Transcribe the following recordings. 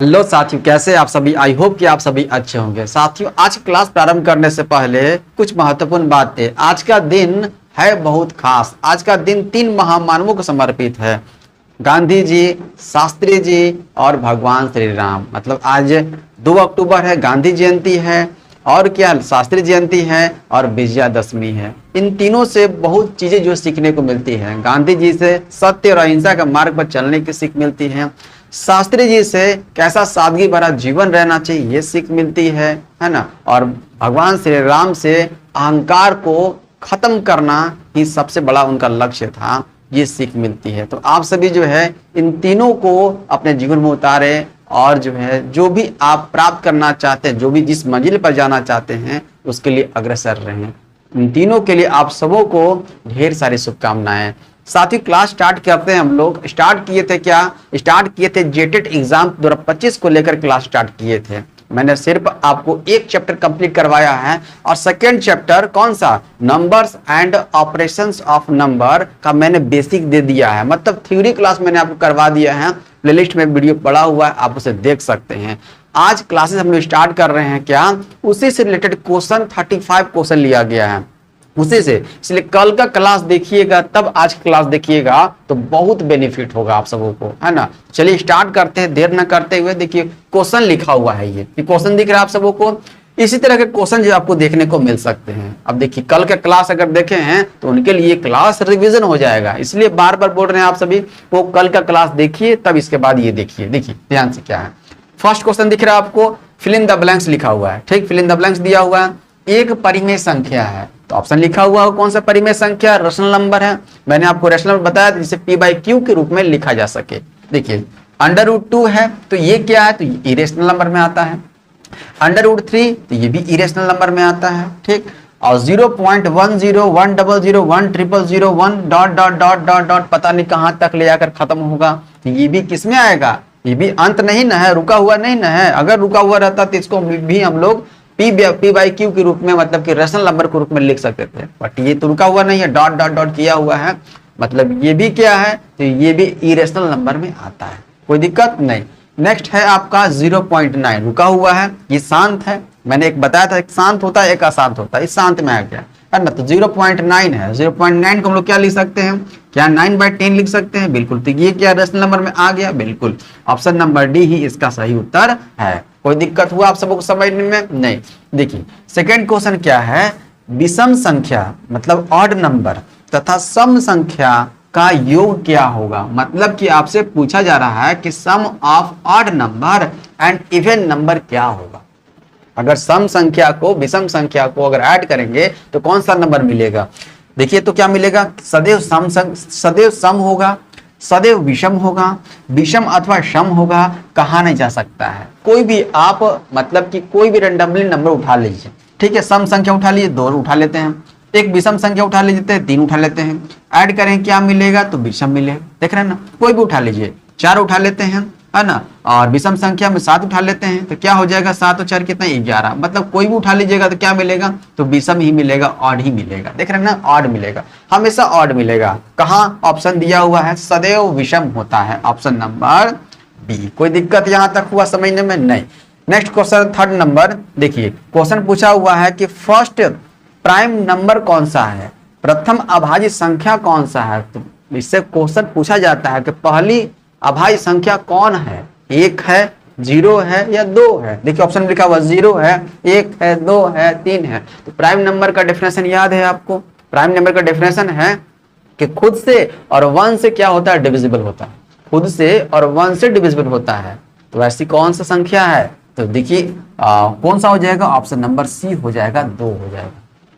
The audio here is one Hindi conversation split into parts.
लो साथियों, कैसे आप सभी? आई होप कि आप सभी अच्छे होंगे। साथियों, आज क्लास प्रारंभ करने से पहले कुछ महत्वपूर्ण बातें। आज का दिन है बहुत खास। आज का दिन 3 महामानवों को समर्पित है, गांधी जी, शास्त्री जी और भगवान श्री राम। मतलब आज 2 अक्टूबर है, गांधी जयंती है और क्या शास्त्री जयंती है और विजयादशमी है। इन तीनों से बहुत चीजें जो सीखने को मिलती है। गांधी जी से सत्य और अहिंसा का मार्ग पर चलने की सीख मिलती है। शास्त्री जी से कैसा सादगी भरा जीवन रहना चाहिए ये सीख मिलती है ना। और भगवान श्री राम से अहंकार को खत्म करना ही सबसे बड़ा उनका लक्ष्य था, ये सीख मिलती है। तो आप सभी जो है इन तीनों को अपने जीवन में उतारे और जो है जो भी आप प्राप्त करना चाहते हैं, जो भी जिस मंजिल पर जाना चाहते हैं उसके लिए अग्रसर रहें। इन तीनों के लिए आप सबों को ढेर सारी शुभकामनाएं। साथ ही क्लास स्टार्ट करते हैं। हम लोग स्टार्ट किए थे जेटेट एग्जाम 2025 को लेकर क्लास स्टार्ट किए थे। मैंने सिर्फ आपको एक चैप्टर कंप्लीट करवाया है और सेकेंड चैप्टर कौन सा, numbers and operations of number का मैंने बेसिक दे दिया है। मतलब थ्योरी क्लास मैंने आपको करवा दिया है। प्लेलिस्ट में वीडियो पड़ा हुआ है, आप उसे देख सकते हैं। आज क्लासेस हम लोग स्टार्ट कर रहे हैं क्या, उसी से रिलेटेड क्वेश्चन 35 क्वेश्चन लिया गया है उसी से। इसलिए कल का क्लास देखिएगा तब आज क्लास देखिएगा तो बहुत बेनिफिट होगा आप सबों को, है ना। चलिए स्टार्ट करते हैं, देर न करते हुए। देखिए क्वेश्चन लिखा हुआ है, ये क्वेश्चन दिख रहा है आप सबों को। इसी तरह के क्वेश्चन जो आपको देखने को मिल सकते हैं। अब देखिए कल का क्लास अगर देखे हैं तो उनके लिए क्लास रिवीजन हो जाएगा। इसलिए बार बार बोल रहे हैं आप सभी, वो कल का क्लास देखिए तब इसके बाद ये देखिए। देखिए ध्यान से क्या है। फर्स्ट क्वेश्चन दिख रहा है आपको, फिल इन द ब्लैंक्स लिखा हुआ है। ठीक, फिल इन द ब्लैंक्स दिया हुआ है। एक परिमेय संख्या है तो ऑप्शन लिखा हुआ है कौन सा परिमेय संख्या, रेशनल नंबर है। मैंने आपको रेशनल नंबर बताया जिसे p/q के रूप में लिखा जा सके। देखिए √2 है तो ये क्या है, तो ये इरेशनल नंबर में आता है। √3 तो ये भी इरेशनल नंबर में आता है। ठीक, और 0.10 100 1000 10001 पता नहीं कहां तक ले जाकर खत्म होगा, तो ये भी किस में आएगा, ये भी अंत नहीं ना है, रुका हुआ नहीं ना है। अगर रुका हुआ रहता तो इसको भी हम लोग p/q के रूप में, मतलब कि रेशनल नंबर के रूप में लिख सकते थे, बट ये तो रुका हुआ नहीं है, डॉट किया हुआ है। मतलब ये भी क्या है, तो ये भी इरेशनल नंबर में आता है, कोई दिक्कत नहीं। नेक्स्ट है आपका 0.9, रुका हुआ है, ये शांत है। मैंने एक बताया था, एक शांत होता है एक अशांत होता है, इस शांत में आ गया है ना। तो 0.9 है। 0.9 को हम लोग क्या लिख सकते हैं, क्या 9/10 लिख सकते हैं, बिल्कुल। तो ये क्या रेशनल नंबर में आ गया, बिल्कुल। ऑप्शन नंबर डी ही इसका सही उत्तर है। कोई दिक्कत हुआ आप सबको समझने में? नहीं। देखिए सेकेंड क्वेश्चन क्या है, विषम संख्या मतलब ऑड नंबर तथा सम संख्या का योग क्या होगा। मतलब कि आपसे पूछा जा रहा है कि sum of odd number and even number क्या होगा। अगर सम संख्या को विषम संख्या को अगर ऐड करेंगे तो कौन सा नंबर मिलेगा। देखिए तो क्या मिलेगा, सदैव सम होगा, सदैव विषम होगा, विषम अथवा सम होगा, कहा नहीं जा सकता है। कोई भी आप मतलब कि कोई भी रैंडमली नंबर उठा लीजिए। ठीक है, सम संख्या उठा लीजिए 2 उठा लेते हैं, एक विषम संख्या उठा लेते हैं 3 उठा लेते हैं, ऐड करें क्या मिलेगा, तो विषम मिलेगा। देख रहे हैं ना, कोई भी उठा लीजिए, 4 उठा लेते हैं, है ना, और विषम संख्या में 7 उठा लेते हैं तो क्या हो जाएगा, 7 और 4 कितना, 11। मतलब कोई भी उठा लीजिएगा तो क्या मिलेगा, तो विषम ही मिलेगा, ऑड ही मिलेगा। देख रहे हैं ना, ऑड मिलेगा, हमेशा ऑड मिलेगा। कहाँ ऑप्शन दिया हुआ है, सदैव विषम होता है, ऑप्शन नंबर बी। कोई दिक्कत यहां तक हुआ समझने में? नहीं। Next question third number. देखिए क्वेश्चन पूछा हुआ है कि फर्स्ट प्राइम नंबर कौन सा है, प्रथम अभाज्य संख्या कौन सा है। तो इससे क्वेश्चन पूछा जाता है कि पहली अभाज्य संख्या कौन है, 1 है, 0 है या 2 है। देखिए ऑप्शन में लिखा हुआ 0 है, 1 है, 2 है, 3 है। तो प्राइम नंबर का डेफिनेशन याद है आपको। प्राइम नंबर का डेफिनेशन है कि खुद से और 1 से क्या होता है, डिविजिबल होता है। खुद से और 1 से डिविजिबल होता है। तो ऐसी कौन सा संख्या है, तो देखिए कौन सा हो जाएगा, ऑप्शन नंबर सी हो जाएगा, 2 हो जाएगा।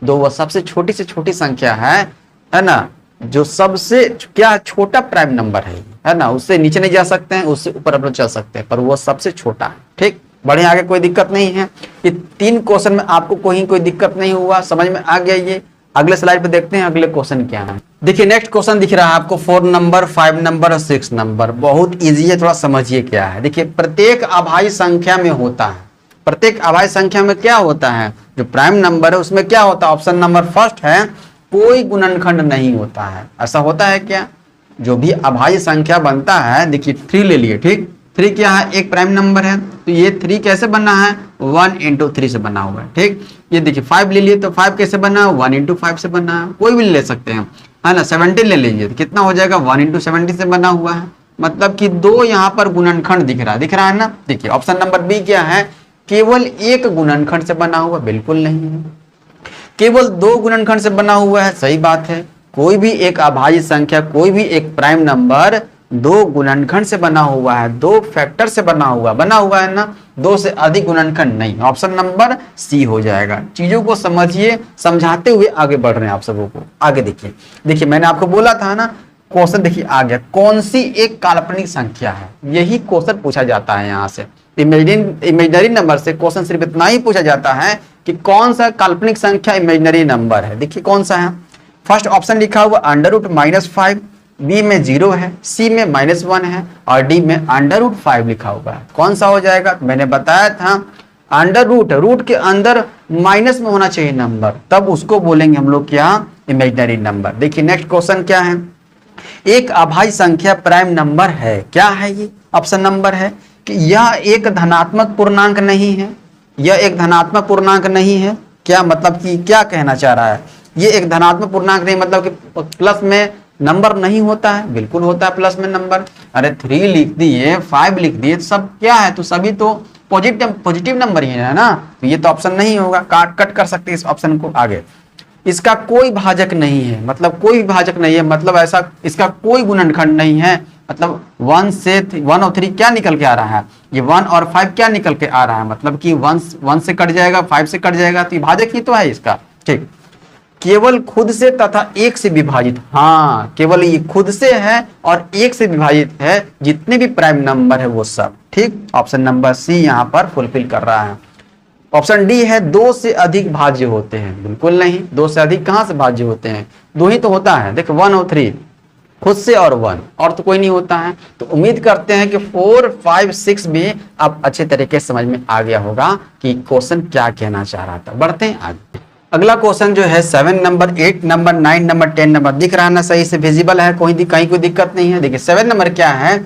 2 वो सबसे छोटी से छोटी संख्या है ना, जो सबसे क्या छोटा प्राइम नंबर है ना। उससे नीचे नहीं जा सकते हैं, उससे ऊपर अपना चल सकते हैं, पर वो सबसे छोटा है। ठीक, बढ़े आगे, कोई दिक्कत नहीं है। ये 3 क्वेश्चन में आपको कोई दिक्कत नहीं हुआ, समझ में आ गया। ये अगले स्लाइड पे देखते हैं अगले क्वेश्चन क्या है। देखिए नेक्स्ट क्वेश्चन दिख रहा है आपको 4 नंबर, 5 नंबर और 6 नंबर। बहुत इजी है, थोड़ा समझिए क्या है। देखिए प्रत्येक अभाज्य संख्या में होता है, प्रत्येक अभाज्य संख्या में क्या होता है, जो प्राइम नंबर है उसमें क्या होता है, ऑप्शन नंबर फर्स्ट है, कोई गुणनखंड नहीं होता है। ऐसा होता है क्या, जो भी अभाज्य संख्या बनता है, देखिए 3 ले लिए, ठीक, 3 क्या है, एक प्राइम नंबर है, तो ये 3 कैसे बना है, 1 इंटू 3 से बना हुआ है। ठीक, ये देखिए 5 ले लिए तो 5 कैसे बना है, 1 इंटू 5 से बना है, कोई भी ले सकते हैं, है ना। 17 ले लीजिए तो कितना हो जाएगा, 1 इंटू 70 से बना हुआ है, मतलब कि 2 यहाँ पर गुणनखंड दिख रहा है ना। देखिए ऑप्शन नंबर बी क्या है, केवल एक गुणनखंड से बना हुआ, बिल्कुल नहीं है। केवल 2 गुणनखंड से बना हुआ है, सही बात है। कोई भी एक अभाज्य संख्या, कोई भी एक प्राइम नंबर 2 गुणनखंड से बना हुआ है, 2 फैक्टर से बना हुआ है ना, 2 से अधिक गुणनखंड नहीं। ऑप्शन नंबर सी हो जाएगा। चीजों को समझिए, समझाते हुए आगे बढ़ रहे हैं आप सबों को। आगे देखिए मैंने आपको बोला था ना, क्वेश्चन देखिए आ गया, कौन सी एक काल्पनिक संख्या है, यही क्वेश्चन पूछा जाता है। यहाँ से इमेजिनरी नंबर से क्वेश्चन सिर्फ इतना ही पूछा जाता है कि कौन सा काल्पनिक संख्या इमेजिनरी नंबर है। देखिए कौन सा है, फर्स्ट ऑप्शन लिखा हुआ √-5, बी में 0 है, सी में -1 है और डी में √5 लिखा हुआ है। कौन सा हो जाएगा, मैंने बताया था रूट के अंदर माइनस में होना चाहिए नंबर, तब उसको बोलेंगे हम लोग क्या, इमेजिनरी नंबर। देखिए नेक्स्ट क्वेश्चन क्या है, एक अभाज्य संख्या प्राइम नंबर है, क्या है ये, ऑप्शन नंबर है कि यह एक धनात्मक पूर्णांक नहीं है, यह एक धनात्मक पूर्णांक नहीं है। क्या मतलब कि क्या कहना चाह रहा है, ये एक धनात्मक पूर्णांक नहीं, मतलब कि प्लस में नंबर नहीं होता है, बिल्कुल होता है प्लस में नंबर। अरे 3 लिख दिए, 5 लिख दिए, सब क्या है, तो सभी तो पॉजिटिव नंबर ही है ना, तो ये तो ऑप्शन नहीं होगा, कट कर सकते इस ऑप्शन को। आगे, इसका कोई भाजक नहीं है, मतलब कोई भाजक नहीं है, मतलब ऐसा इसका कोई गुणनखंड नहीं है, मतलब 1 और 3 क्या निकल के आ रहा है, ये 1 और 5 क्या निकल के आ रहा है, मतलब कि 1 से कट जाएगा, 5 से कट जाएगा, तो ये भाजक ही तो है इसका। ठीक, केवल खुद से तथा 1 से विभाजित, हाँ केवल ये खुद से है और 1 से विभाजित है, जितने भी प्राइम नंबर है वो सब। ठीक, ऑप्शन नंबर सी यहाँ पर फुलफिल कर रहा है। ऑप्शन डी है 2 से अधिक भाज्य होते हैं, बिल्कुल नहीं, 2 से अधिक कहां से भाज्य होते हैं, 2 ही तो होता है। देखो 1 और 3 खुद से और 1 और तो कोई नहीं होता है। तो उम्मीद करते हैं कि 4, 5, 6 भी अब अच्छे तरीके से समझ में आ गया होगा कि क्वेश्चन क्या कहना चाह रहा था। बढ़ते हैं आगे। अगला क्वेश्चन जो है 7 नंबर, 8 नंबर, 9 नंबर, 10 नंबर दिख रहा है ना, सही से विजिबल है, कहीं कोई दिक्कत नहीं है। देखिए 7 नंबर क्या है,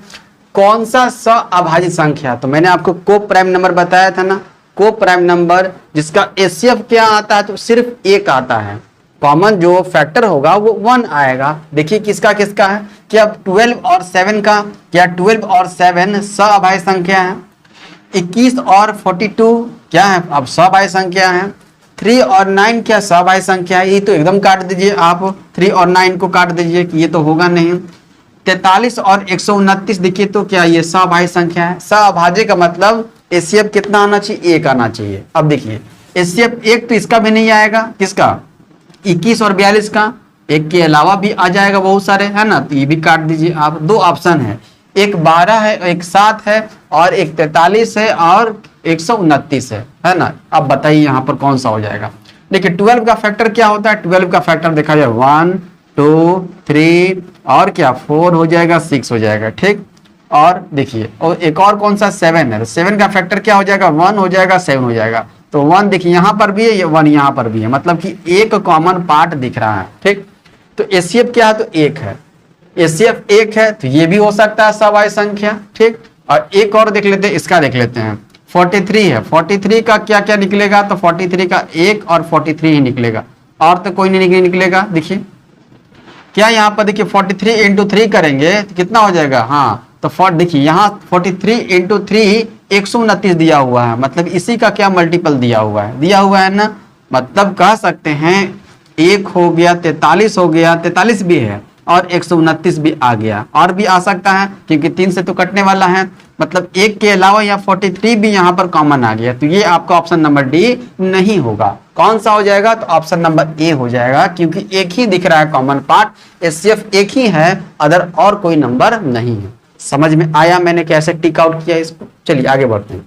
कौन सा अभाज्य संख्या, तो मैंने आपको को प्राइम नंबर बताया था ना, को प्राइम नंबर जिसका एचसीएफ क्या आता है, तो सिर्फ 1 आता है, कॉमन जो फैक्टर होगा वो 1 आएगा। देखिए किसका किसका है, क्या 12 और 7 का, क्या 12 और 7 अभाज्य संख्या है, 21 और 42 क्या है, अब अभाज्य संख्या है, 3 और 9 क्या अभाज्य संख्या है, ये तो एकदम काट दीजिए आप, 3 और 9 को काट दीजिए कि ये तो होगा नहीं। 43 और 129 देखिए तो क्या ये अभाज्य संख्या है, अभाज्य का मतलब एचसीएफ कितना आना चाहिए, 1 आना चाहिए। अब देखिए एचसीएफ 1 तो इसका भी नहीं आएगा, किसका, 21 और 42 का, 1 के अलावा भी आ जाएगा बहुत सारे, है ना, तो ये भी काट दीजिए आप। 2 ऑप्शन है, एक 12 है, एक 7 है और एक 43 है और 129 है ना। अब बताइए यहाँ पर कौन सा हो जाएगा। देखिए 12 का फैक्टर क्या होता है, 12 का फैक्टर देखा जाए 1, 2, 3 और क्या 4 हो जाएगा, 6 हो जाएगा। ठीक, और देखिए और एक और कौन सा 7 है, तो 7 का फैक्टर क्या हो जाएगा, 1 हो जाएगा, 7 हो जाएगा। तो 1 देखिए यहाँ पर भी है, ये 1 यहाँ पर भी है, मतलब कि एक कॉमन पार्ट दिख रहा है। ठीक, तो एचसीएफ क्या है, तो 1 है, एचसीएफ 1 है, तो ये भी हो सकता है अभाज्य संख्या। ठीक, और एक और देख लेते हैं, इसका देख लेते हैं, 43 है, 43 का क्या क्या निकलेगा, तो 43 का 1 और 43 ही निकलेगा, और तो कोई नहीं निकलेगा। देखिए क्या यहाँ पर देखिए 43 इंटू 3 करेंगे तो कितना हो जाएगा, हाँ तो देखिए यहाँ 43 इंटू 3 129 दिया हुआ है, मतलब इसी का क्या मल्टीपल दिया हुआ है ना, मतलब कह सकते हैं 1 हो गया, 43 हो गया, 43 भी है और 129 भी आ गया, और भी आ सकता है क्योंकि 3 से तो कटने वाला है, मतलब 1 के अलावा यहाँ 43 भी यहाँ पर कॉमन आ गया, तो ये आपका ऑप्शन नंबर डी नहीं होगा। कौन सा हो जाएगा, तो ऑप्शन नंबर ए हो जाएगा, क्योंकि एक ही दिख रहा है कॉमन पार्ट, एचसीएफ एक ही है, अदर और कोई नंबर नहीं है। समझ में आया मैंने कैसे टिक आउट किया इसको। चलिए आगे बढ़ते हैं।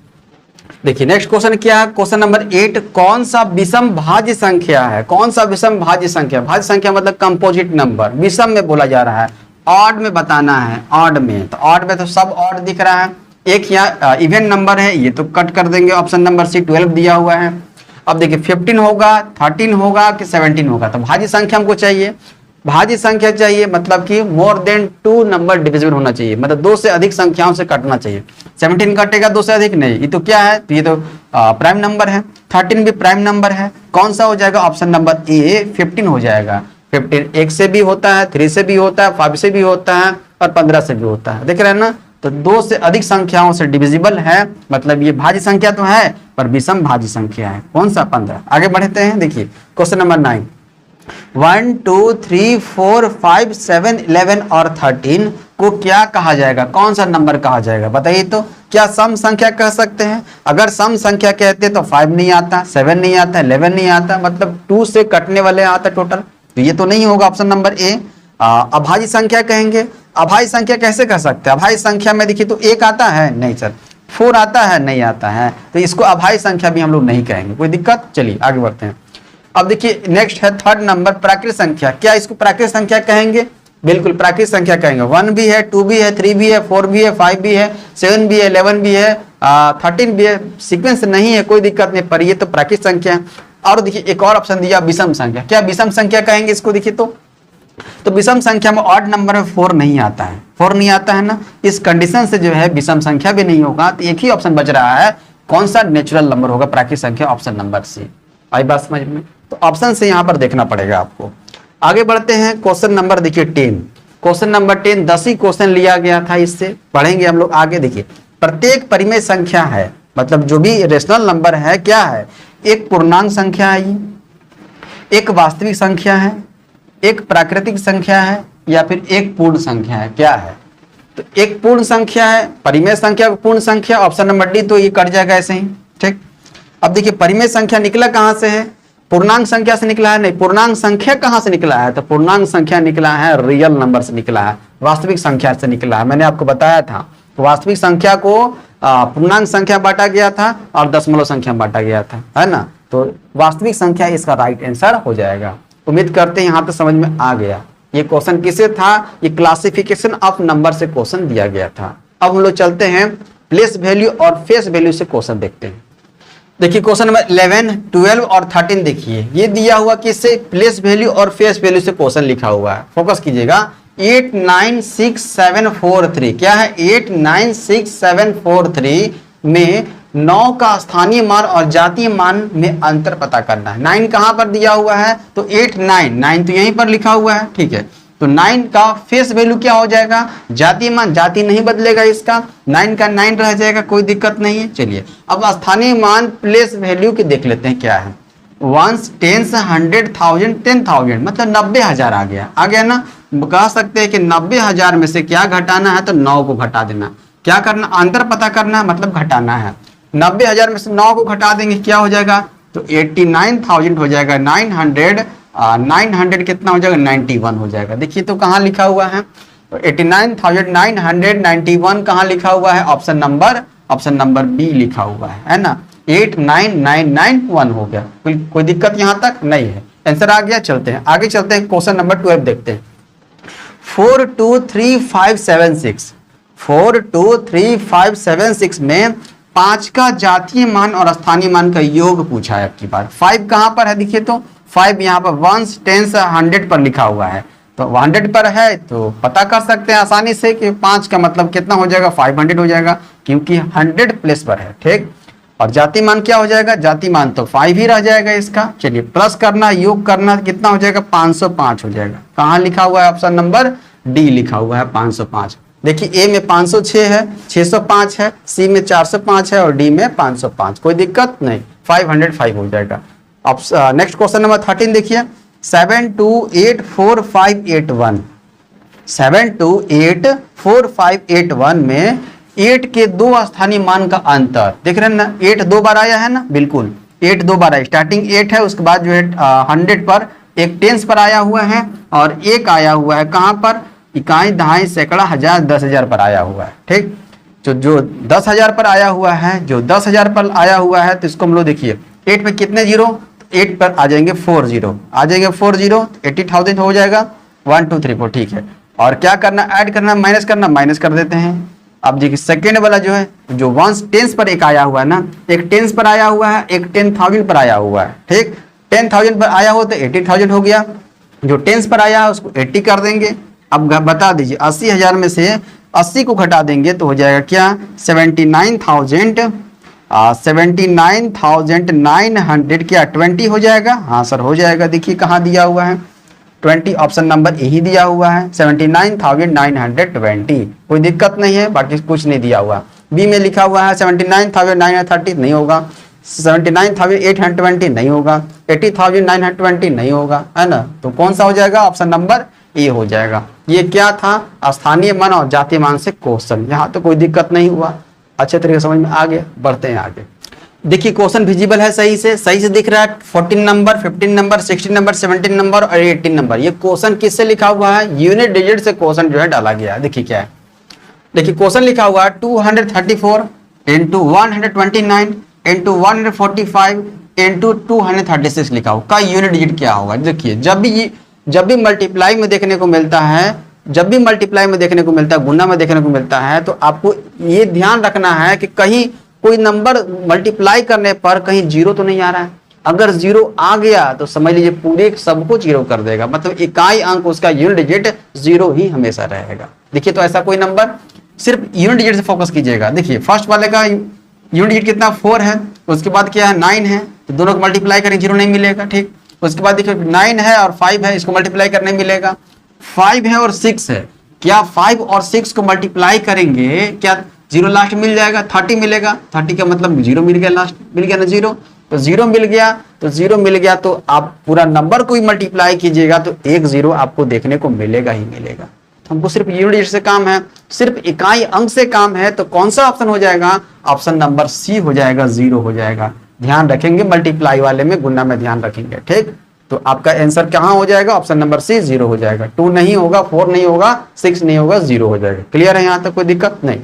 देखिए नेक्स्ट क्वेश्चन क्या है, क्वेश्चन नंबर 8, कौन सा विषम भाज्य संख्या है, कौन सा विषम भाज्य संख्या, भाज्य संख्या मतलब कंपोजिट नंबर, विषम में बोला जा रहा है, ऑड में बताना है, ऑड में, तो ऑड में तो सब ऑड दिख रहा है, एक यहाँ इवन नंबर है, ये तो कट कर देंगे, ऑप्शन नंबर सी 12 दिया हुआ है। अब देखिए 15 होगा, 13 होगा कि 17 होगा, तो भाज्य संख्या हमको चाहिए, भाज्य संख्या चाहिए, मतलब कि मोर देन 2 नंबर डिविजिबल होना चाहिए, मतलब 2 से अधिक संख्याओं से कटना चाहिए। 17 कटेगा 2 से अधिक नहीं, ये तो क्या है, तो ये तो प्राइम नंबर है। 13 भी प्राइम नंबर है, कौन सा हो जाएगा, ऑप्शन नंबर ए 15 हो जाएगा। 15 1 से भी होता है, 3 से भी होता है, 5 से भी होता है और 15 से भी होता है, देख रहे हैं ना। तो 2 से अधिक संख्याओं से डिविजिबल है, मतलब ये भाज्य संख्या तो है पर विषम भाज्य संख्या है। कौन सा, 15। आगे बढ़ते हैं, देखिए क्वेश्चन नंबर 9। 1 2 3 4 5 7 11 और 13 को क्या कहा जाएगा, कौन सा नंबर कहा जाएगा, बताइए तो। क्या सम संख्या कह सकते हैं? अगर सम संख्या कहते तो 5 नहीं आता, 7 नहीं आता, 11 नहीं आता, मतलब 2 से कटने वाले आता टोटल, तो ये तो नहीं होगा ऑप्शन नंबर ए। अभाज्य संख्या कहेंगे, अभाज्य संख्या कैसे कह सकते हैं? अभाज्य संख्या में देखिए तो 1 आता है, नहीं सर। 4 आता है, नहीं आता है, तो इसको अभाज्य संख्या भी हम लोग नहीं कहेंगे, कोई दिक्कत। चलिए आगे बढ़ते हैं। अब देखिए नेक्स्ट है 3rd नंबर प्राकृत संख्या। क्या इसको प्राकृत संख्या कहेंगे? बिल्कुल प्राकृत संख्या कहेंगे। 1 भी है, 2 भी है, 3 भी है, 4 भी है, 5 भी है, 7 भी है, 11 भी है, 13 भी है। सीक्वेंस नहीं है, कोई दिक्कत नहीं, पर ये तो प्राकृत संख्या है। और देखिए एक और ऑप्शन दिया विषम संख्या। क्या विषम संख्या कहेंगे इसको? देखिए तो विषम संख्या में ऑड नंबर में 4 नहीं आता है, 4 नहीं आता है ना, इस कंडीशन से जो है विषम संख्या भी नहीं होगा। तो एक ही ऑप्शन बच रहा है, कौन सा, नेचुरल नंबर होगा, प्राकृत संख्या, ऑप्शन नंबर सी। आई बात समझ में? तो ऑप्शन से यहां पर देखना पड़ेगा आपको। आगे बढ़ते हैं, क्वेश्चन नंबर देखिए 10। क्वेश्चन नंबर 10 10 ही क्वेश्चन लिया गया था, इससे पढ़ेंगे हम लोग आगे। देखिए प्रत्येक परिमेय संख्या है, मतलब जो भी रेशनल नंबर है क्या है, एक पूर्णांक संख्या है, ये एक वास्तविक संख्या है, एक प्राकृतिक संख्या है, या फिर एक पूर्ण संख्या है, क्या है? तो एक पूर्ण संख्या है, परिमेय संख्या पूर्ण संख्या, ऑप्शन नंबर डी, तो ये कट जाएगा ऐसे ही, ठीक। अब देखिए परिमेय संख्या निकला कहां से है? पूर्णांक संख्या से निकला है? नहीं। पूर्णांक संख्या कहां से निकला है? तो पूर्णांक संख्या निकला है रियल नंबर से निकला है, वास्तविक संख्या से निकला है। मैंने आपको बताया था वास्तविक संख्या को पूर्णांक संख्या बांटा गया था और दशमलव संख्या बांटा गया था, है ना। तो वास्तविक संख्या इसका राइट आंसर हो जाएगा। उम्मीद करते हैं यहां तक समझ में आ गया। ये क्वेश्चन किससे था? ये क्लासिफिकेशन ऑफ नंबर से क्वेश्चन दिया गया था। अब हम लोग चलते हैं प्लेस वैल्यू और फेस वैल्यू से क्वेश्चन देखते हैं। देखिए क्वेश्चन नंबर 11, 12 और 13 देखिए, ये दिया हुआ किससे? प्लेस वैल्यू और फेस वैल्यू से क्वेश्चन लिखा हुआ है। फोकस कीजिएगा। 896743 क्या है? 896743 में 9 का स्थानीय मान और जातीय मान में अंतर पता करना है। 9 कहां पर दिया हुआ है? तो 89 तो यहीं पर लिखा हुआ है, ठीक है। तो 9 का फेस वैल्यू क्या हो जाएगा? जातीय मान, जाति नहीं बदलेगा इसका, 9 का 9 रह जाएगा, कोई दिक्कत नहीं है। चलिए अब स्थानीय मान प्लेस वैल्यू के देख लेते हैं क्या है। 1 10 100,000 10,000 मतलब 90,000 आ गया ना। कह सकते हैं कि 90,000 में से क्या घटाना है? तो 9 को घटा देना। क्या करना? अंतर पता करना है, मतलब घटाना है। 90,000 में से 9 को घटा देंगे, क्या हो जाएगा? तो 89,000 हो जाएगा। 900 कितना हो जाएगा? 91 हो जाएगा। देखिए तो कहाँ लिखा हुआ है? तो 89,991 कहाँ लिखा हुआ है? ऑप्शन नंबर बी लिखा हुआ है ना। 89991 हो गया। कोई दिक्कत यहाँ तक नहीं है, आंसर आ गया। चलते हैं आगे, चलते हैं क्वेश्चन नंबर 12 देखते हैं। 423576 423576 में 5 का जातीय मान और स्थानीय मान का योग पूछा है आपकी बार। 5 कहां पर है? देखिए तो 5 यहाँ पर 1 10 100 पर लिखा हुआ है, तो 100 पर है तो पता कर सकते हैं आसानी से कि 5 का मतलब कितना हो जाएगा? 500 हो जाएगा, क्योंकि 100 प्लेस पर है, ठीक। और जाति मान क्या हो जाएगा? जाति मान तो 5 ही रह जाएगा इसका। चलिए प्लस करना, योग करना, कितना हो जाएगा? 505 हो जाएगा। कहाँ लिखा हुआ है? ऑप्शन नंबर डी लिखा हुआ है 505। देखिए ए में 506 है, 605 है, सी में 405 है और डी में 505। कोई दिक्कत नहीं, 505 हो जाएगा। अब नेक्स्ट क्वेश्चन नंबर 13 देखिए। 72845881 72845881 में 8 के 2 स्थानीय मान का अंतर देख रहे हैं ना। 8 2 बार आया है ना, बिल्कुल 8 2 बार आया। स्टार्टिंग 8 है, उसके बाद जो है 100 पर एक टेंस पर आया हुआ है और एक आया हुआ है कहां पर? इकाई, दहाई, सैकड़ा, हजार, 10,000 पर आया हुआ है, ठीक। जो 10,000 पर आया हुआ है, जो 10,000 पर आया हुआ है, तो इसको हम लोग देखिए 8 पे कितने जीरो? 8 पर आ जाएंगे 4 जीरो, आ जाएंगे 4 जीरो, 80,000 हो जाएगा। 1 2 3 4, ठीक है। और क्या करना? ऐड करना, माइनस करना, माइनस कर देते हैं। अब देखिए सेकेंड वाला जो है, जो 1 टेंस पर एक आया हुआ है ना, एक टेंस पर आया हुआ है, एक 10,000 पर आया हुआ है, ठीक। 10,000 पर आया हो तो 80,000 हो गया। जो टेंस पर आया है उसको 80 कर देंगे। अब बता दीजिए 80,000 में से 80 को घटा देंगे तो हो जाएगा क्या 79,900 क्या 20 हो जाएगा। हाँ सर हो जाएगा। देखिए कहाँ दिया हुआ है 20, ऑप्शन नंबर यही दिया हुआ है 79,920। कोई दिक्कत नहीं है, बाकी कुछ नहीं दिया हुआ। बी में लिखा हुआ है 79,930 नहीं होगा, 79,820 नहीं होगा, 80,920 नहीं होगा, है ना। तो कौन सा हो जाएगा, ऑप्शन नंबर ए हो जाएगा। ये क्या था, स्थानीय मान और जातीय मान से क्वेश्चन। यहाँ तो कोई दिक्कत नहीं हुआ, अच्छे तरीके समझ में आ गया। बढ़ते हैं आगे। देखिए क्वेश्चन विजिबल है, सही से दिख रहा है। 14 नंबर, 15 नंबर, 16 नंबर, 17 नंबर और 18 नंबर। ये क्वेश्चन किससे लिखा हुआ है, यूनिट डिजिट से क्वेश्चन जो है डाला गया है। देखिए क्या है, देखिए क्वेश्चन लिखा हुआ है 234 इंटू 129 इंटू 145 इंटू 236 लिखा हो का यूनिट डिजिट क्या होगा। देखिए जब भी मल्टीप्लाई में देखने को मिलता है, गुना में देखने को मिलता है, तो आपको ये ध्यान रखना है कि कहीं कोई नंबर मल्टीप्लाई करने पर कहीं जीरो तो नहीं आ रहा है। अगर जीरो आ गया तो समझ लीजिए पूरे सबको जीरो कर देगा, मतलब इकाई अंक उसका यूनिट डिजिट जीरो ही हमेशा रहेगा। देखिए तो ऐसा कोई नंबर, सिर्फ यूनिट डिजिट से फोकस कीजिएगा। देखिए फर्स्ट वाले का यूनिट डिजिट कितना 4 है, उसके बाद क्या है 9 है, तो दोनों को मल्टीप्लाई करें जीरो नहीं मिलेगा, ठीक। उसके बाद देखिए 9 है और 5 है, इसको मल्टीप्लाई करने मिलेगा। 5 है और 6 है, क्या 5 और 6 को मल्टीप्लाई करेंगे क्या जीरो लास्ट मिल जाएगा, 30 मिलेगा। 30 का मतलब जीरो मिल गया, लास्ट मिल गया ना जीरो, तो जीरो मिल गया तो आप पूरा नंबर को ही मल्टीप्लाई कीजिएगा तो एक जीरो आपको देखने को मिलेगा ही मिलेगा। तो हमको सिर्फ यूनिट डिजिट से काम है, सिर्फ इकाई अंक से काम है, तो कौन सा ऑप्शन हो जाएगा, ऑप्शन नंबर सी हो जाएगा, जीरो हो जाएगा। ध्यान रखेंगे मल्टीप्लाई वाले में, गुना में ध्यान रखेंगे, ठीक। तो आपका आंसर कहाँ हो जाएगा, ऑप्शन नंबर सी जीरो हो जाएगा। 2 नहीं होगा, 4 नहीं होगा, 6 नहीं होगा, जीरो हो जाएगा। क्लियर है, यहाँ तक कोई दिक्कत नहीं।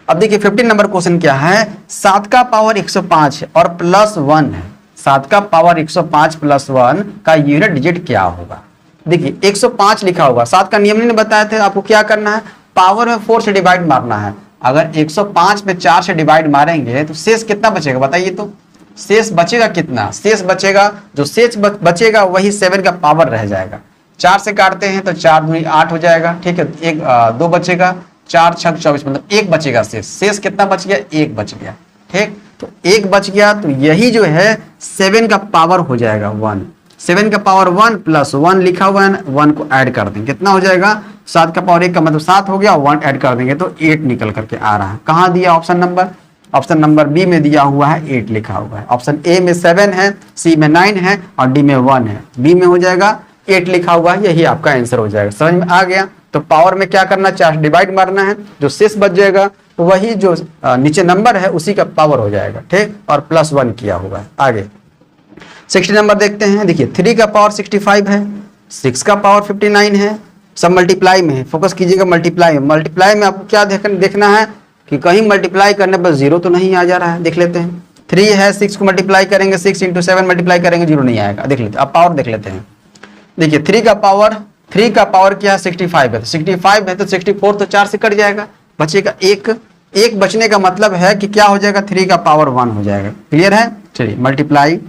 अब देखिए 15 नंबर क्वेश्चन क्या है, 7 का पावर 105 और प्लस 1 है। 7 का पावर 105 प्लस 1 का यूनिट डिजिट क्या होगा। देखिए 105 लिखा होगा, 7 का नियम नहीं बताया थे आपको, क्या करना है, पावर में 4 से डिवाइड मारना है। अगर 105 में 4 से डिवाइड मारेंगे तो शेष कितना बचेगा बताइए। तो शेष बचेगा कितना, शेष बचेगा, जो शेष बचेगा वही 7 का पावर रह जाएगा। 4 से काटते हैं तो 4 दूनी 8 हो जाएगा, ठीक है। 2 बचेगा, 4 6 24, मतलब 1 बचेगा। शेष कितना बच गया, 1 बच गया, ठीक। तो 1 बच गया, तो यही जो है 7 का पावर हो जाएगा 1। 7 का पावर 1 प्लस 1 लिखा हुआ है, 1 को ऐड कर देंगे, कितना हो जाएगा, 7 का पावर 1 का मतलब 7 हो गया, 1 ऐड कर देंगे तो 8 निकल करके आ रहा है। कहाँ दिया, ऑप्शन नंबर बी में दिया हुआ है, 8 लिखा हुआ है। ऑप्शन ए में 7 है, सी में 9 है और डी में 1 है, बी में हो जाएगा 8 लिखा हुआ है, यही आपका आंसर हो जाएगा। समझ में आ गया। तो पावर में क्या करना, 4 डिवाइड मारना है, जो शेष बच जाएगा तो वही जो नीचे नंबर है उसी का पावर हो जाएगा, ठीक। और प्लस 1 किया हुआ है। आगे 60 नंबर देखते हैं। देखिए 3 का पावर 65 है, 6 का पावर 59 है, सब मल्टीप्लाई में है, फोकस कीजिएगा मल्टीप्लाई में आपको क्या देखना है कि कहीं मल्टीप्लाई करने पर जीरो तो नहीं आ जा रहा है। देख लेते हैं 3 है, 6 को मल्टीप्लाई करेंगे, 6 इंटू 7 मल्टीप्लाई करेंगे, जीरो नहीं आएगा। देख लेते हैं, अब पावर देख लेते हैं। देखिए 3 का पावर क्या है, 65 है, तो 65 है तो 64 तो 4 से कट जाएगा, बचेगा 1 बचने का मतलब है कि क्या हो जाएगा, 3 का पावर 1 हो जाएगा। क्लियर है, चलिए मल्टीप्लाई।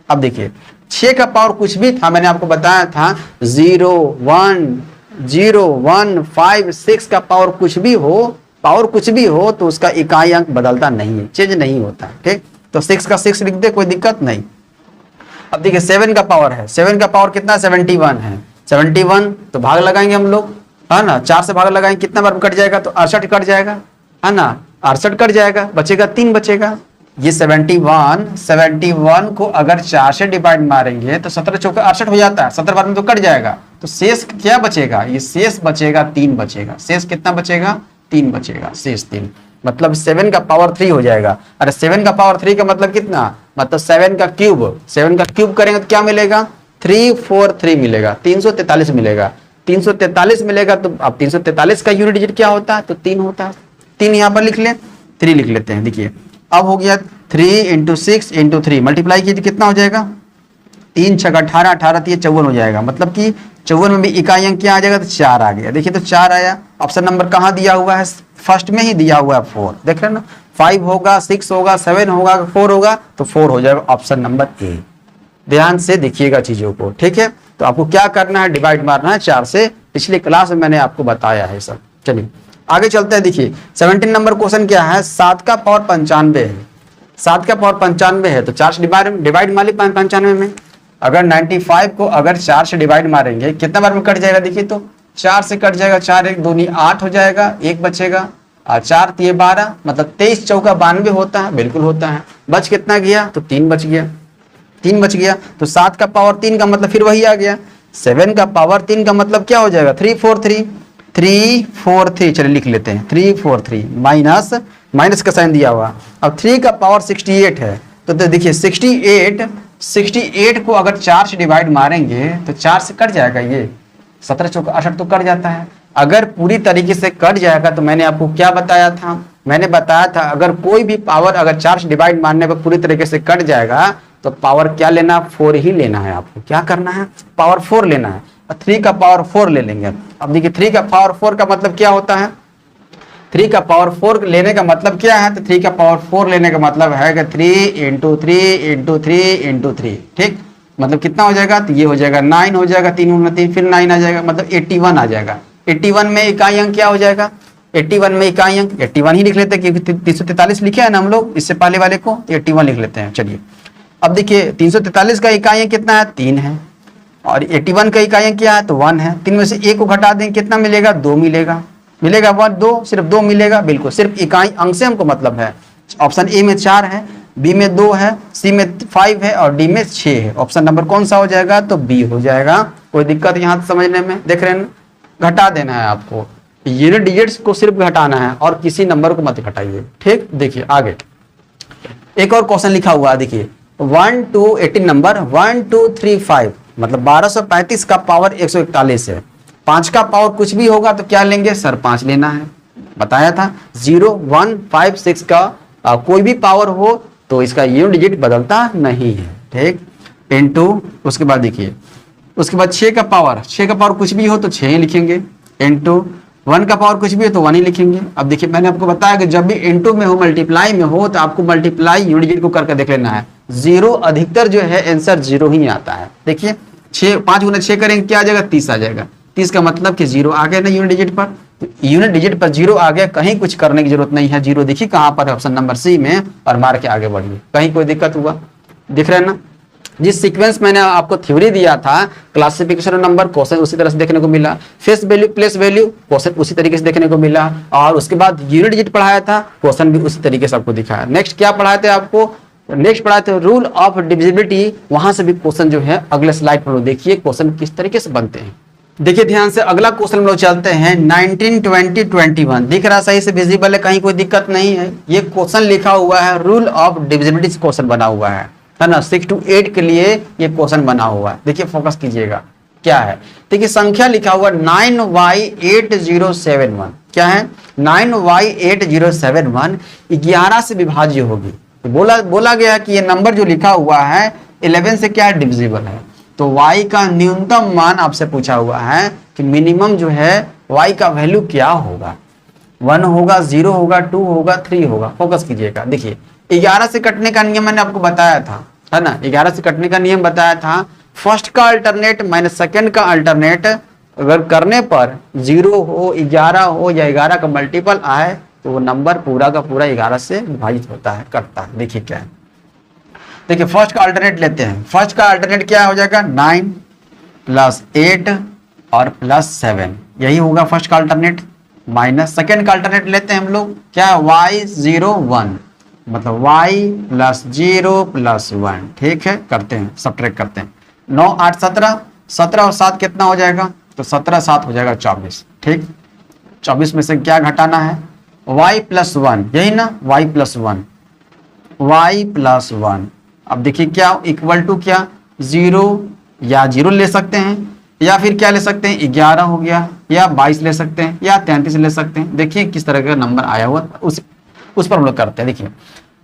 अब देखिए 6 का पावर कुछ भी था, मैंने आपको बताया था 0 1 5 6 का पावर कुछ भी हो तो उसका इकाई अंक बदलता नहीं है, चेंज नहीं होता, ठीक। तो 6 का 6 लिख दे, कोई दिक्कत नहीं। अब देखिए 7 का पावर है, 7 का पावर कितना 71 है, 71 तो भाग लगाएंगे हम लोग, है ना। 4 से भाग लगाएंगे, कितना बार कट जाएगा, तो 68 कट जाएगा, है ना। 68 कट जाएगा, बचेगा 3 बचेगा। ये 71 को अगर 4 से डिवाइड मारेंगे तो 17 चौका 68 हो जाता है, 17 बार में तो कट जाएगा, तो शेष क्या बचेगा, ये शेष बचेगा 3 बचेगा। शेष कितना बचेगा, 3 बचेगा, शेष 3, मतलब 7 का पावर 3 हो जाएगा। अरे 7 का पावर 3 का मतलब कितना, मतलब 7 का क्यूब करेंगे तो क्या मिलेगा, 343 मिलेगा, 343 मिलेगा। 343 मिलेगा तो अब 343 का यूनिट डिजिट क्या होता है, तो 3 होता है। 3 यहाँ पर लिख ले, 3 लिख लेते हैं। देखिए अब हो गया 3 इंटू 6 इंटू 3 मल्टीप्लाई कीजिए, कितना हो जाएगा, 3 6 18, 18 3 54 हो जाएगा, मतलब कि 54 में भी इकाई अंक क्या आ जाएगा, तो 4 आ गया। देखिए तो 4 आया। ऑप्शन नंबर कहाँ दिया हुआ है, फर्स्ट में ही दिया हुआ है 4, देख रहे हैं ना। 5 होगा, 6 होगा, 7 होगा, 4 होगा, तो 4 हो जाएगा, ऑप्शन नंबर ए। ध्यान से देखिएगा चीजों को, ठीक है। तो आपको क्या करना है, डिवाइड मारना है 4 से। पिछली क्लास में मैंने आपको बताया है सब। चलिए आगे चलते हैं। देखिए 17 नंबर क्वेश्चन क्या है, 7 का पावर 95 है। 7 का पावर 95 है तो 4 से डिवाइड मार ली 95 में। अगर 95 को अगर 4 से डिवाइड मारेंगे कितना बार में कट जाएगा, देखिए तो 4 से कट जाएगा, 4 1 2 8 हो जाएगा, 1 बचेगा और 4 3 12, मतलब 23 चौका 92 होता है, बिल्कुल होता है। बच कितना गया, तो 3 बच गया, 3 बच गया। तो 7 का पावर 3 का मतलब फिर वही आ गया। 7 का पावर 3 का मतलब क्या हो जाएगा, 343, 343। चलिए लिख लेते हैं 343 माइनस, माइनस का साइन दिया हुआ। अब 3 का पावर 68 है तो देखिए 68 को अगर 4 से डिवाइड मारेंगे तो 4 से कट जाएगा, ये 17 चौका 68 तो कट जाता है। अगर पूरी तरीके से कट जाएगा तो मैंने आपको क्या बताया था, मैंने बताया था अगर कोई भी पावर अगर 4 से डिवाइड मारने पर पूरी तरीके से कट जाएगा तो पावर क्या लेना, 4 ही लेना है। आपको क्या करना है, पावर 4 लेना है। 3 का पावर 4 ले लेंगे। अब देखिए 3 का पावर 4 का मतलब क्या होता है, 3 का पावर 4 लेने का मतलब क्या है, तो 3 का पावर 4 लेने का मतलब है कि 3 × 3 × 3 × 3, ठीक। मतलब कितना हो जाएगा, तो ये हो जाएगा 9 हो जाएगा, 3 × 3 फिर 9 आ जाएगा, मतलब 81 आ जाएगा। 81 में इकाई अंक क्या हो जाएगा, 81 में इकाई अंक 81 ही लिख लेते हैं क्योंकि 343 लिखे है ना हम लोग इससे पहले वाले को, तो 81 लिख लेते हैं। चलिए अब देखिए 343 का इकाई अंक कितना है, 3 है, और 81 का इकाई अंक क्या है, तो 1 है। 3 में से 1 को घटा देंगे कितना मिलेगा, 2 मिलेगा, 1 2, सिर्फ 2 मिलेगा, बिल्कुल सिर्फ इकाई अंक से हमको मतलब है। ऑप्शन ए में 4 है, बी में 2 है, सी में 5 है और डी में 6 है। ऑप्शन नंबर कौन सा हो जाएगा, तो बी हो जाएगा। कोई दिक्कत यहाँ समझने में, देख रहे हैं, घटा देना है आपको, यूनिट डिजिट्स को सिर्फ घटाना है और किसी नंबर को मत घटाइए, ठीक। देखिए आगे एक और क्वेश्चन लिखा हुआ है, देखिए 1 to 18 नंबर 1 2 3 5, मतलब 1235 का पावर 141 है। 5 का पावर कुछ भी होगा तो क्या लेंगे सर, 5 लेना है, बताया था। 0 1 5 6 का कोई भी पावर हो तो इसका यूनिट डिजिट बदलता नहीं है, ठीक। इनटू उसके बाद देखिए, उसके बाद 6 का पावर कुछ भी हो तो 6 ही लिखेंगे, इनटू 1 का पावर कुछ भी हो तो 1 ही लिखेंगे। अब देखिए मैंने आपको बताया कि जब भी इनटू में हो, मल्टीप्लाई में हो, तो आपको मल्टीप्लाई यूनिट डिजिट को करके देख लेना है। 0 अधिकतर जो है आंसर 0 ही आता है। देखिए 5 × 6 करेंगे क्या आ जाएगा, 30 आ जाएगा। 30 का मतलब कि 0 आ गया ना यूनिट डिजिट पर, तो यूनिट डिजिट पर 0 आ गया, कहीं कुछ करने की जरूरत नहीं है। 0 देखिए कहां पर है, ऑप्शन नंबर सी में, और मार के आगे बढ़िए। कहीं कोई दिक्कत हुआ, दिख रहा है ना। जिस सीक्वेंस मैंने आपको थ्योरी दिया था, क्लासिफिकेशन नंबर क्वेश्चन उसी तरह से देखने को मिला, face value place value question उसी तरीके से देखने को मिला, और उसके बाद यूनिट डिजिट पढ़ाया था, क्वेश्चन भी उसी तरीके से आपको दिखाया। नेक्स्ट क्या पढ़ाए थे आपको, नेक्स्ट पढ़ाए थे रूल ऑफ डिविजिबिलिटी, वहां से भी क्वेश्चन जो है अगले स्लाइड पर देखिए क्वेश्चन किस तरीके से बनते हैं। देखिए ध्यान से अगला क्वेश्चन हम लोग चलते हैं। 19 20 21 दिख रहा सही से विजिबल है, कहीं कोई दिक्कत नहीं है। ये क्वेश्चन लिखा हुआ है, रूल ऑफ डिविजिबिलिटी क्वेश्चन बना हुआ है ना। 6 to 8 के लिए ये क्वेश्चन बना हुआ है। देखिए फोकस कीजिएगा क्या है। देखिए संख्या लिखा हुआ 9y8071, क्या है 9y8071 11 से विभाज्य होगी। तो बोला गया कि ये नंबर जो लिखा हुआ है 11 से क्या डिविजिबल है। तो y का न्यूनतम मान आपसे पूछा हुआ है कि मिनिमम जो है y का वैल्यू क्या होगा, 1 होगा, 0 होगा, 2 होगा, 3 होगा। फोकस कीजिएगा। देखिए 11 से कटने का नियम मैंने आपको बताया था, है ना। 11 से कटने का नियम बताया था, फर्स्ट का अल्टरनेट माइनस सेकंड का अल्टरनेट अगर करने पर 0 हो, 11 हो या 11 का मल्टीपल आए तो वो नंबर पूरा का पूरा 11 से विभाजित होता है, कटता है। देखिए क्या है, देखिए फर्स्ट का अल्टरनेट लेते हैं। फर्स्ट का अल्टरनेट क्या हो जाएगा, 9 + 8 और +7, यही होगा फर्स्ट का अल्टरनेट। माइनस सेकंड का अल्टरनेट लेते हैं हम लोग, क्या y01, मतलब y + 0 + 1, ठीक है। करते हैं, सब्ट्रैक्ट करते हैं। 9 8 17, 17 और 7 कितना हो जाएगा, तो 17 7 हो जाएगा 24, ठीक। 24 में से क्या घटाना है, y + 1, यही ना, y + 1, y + 1। अब देखिए क्या इक्वल टू क्या, 0 या 0 ले सकते हैं, या फिर क्या ले सकते हैं 11 हो गया, या 22 ले सकते हैं, या 33 ले सकते हैं। देखिए किस तरह का नंबर आया हुआ उस पर हम लोग करते हैं। देखिए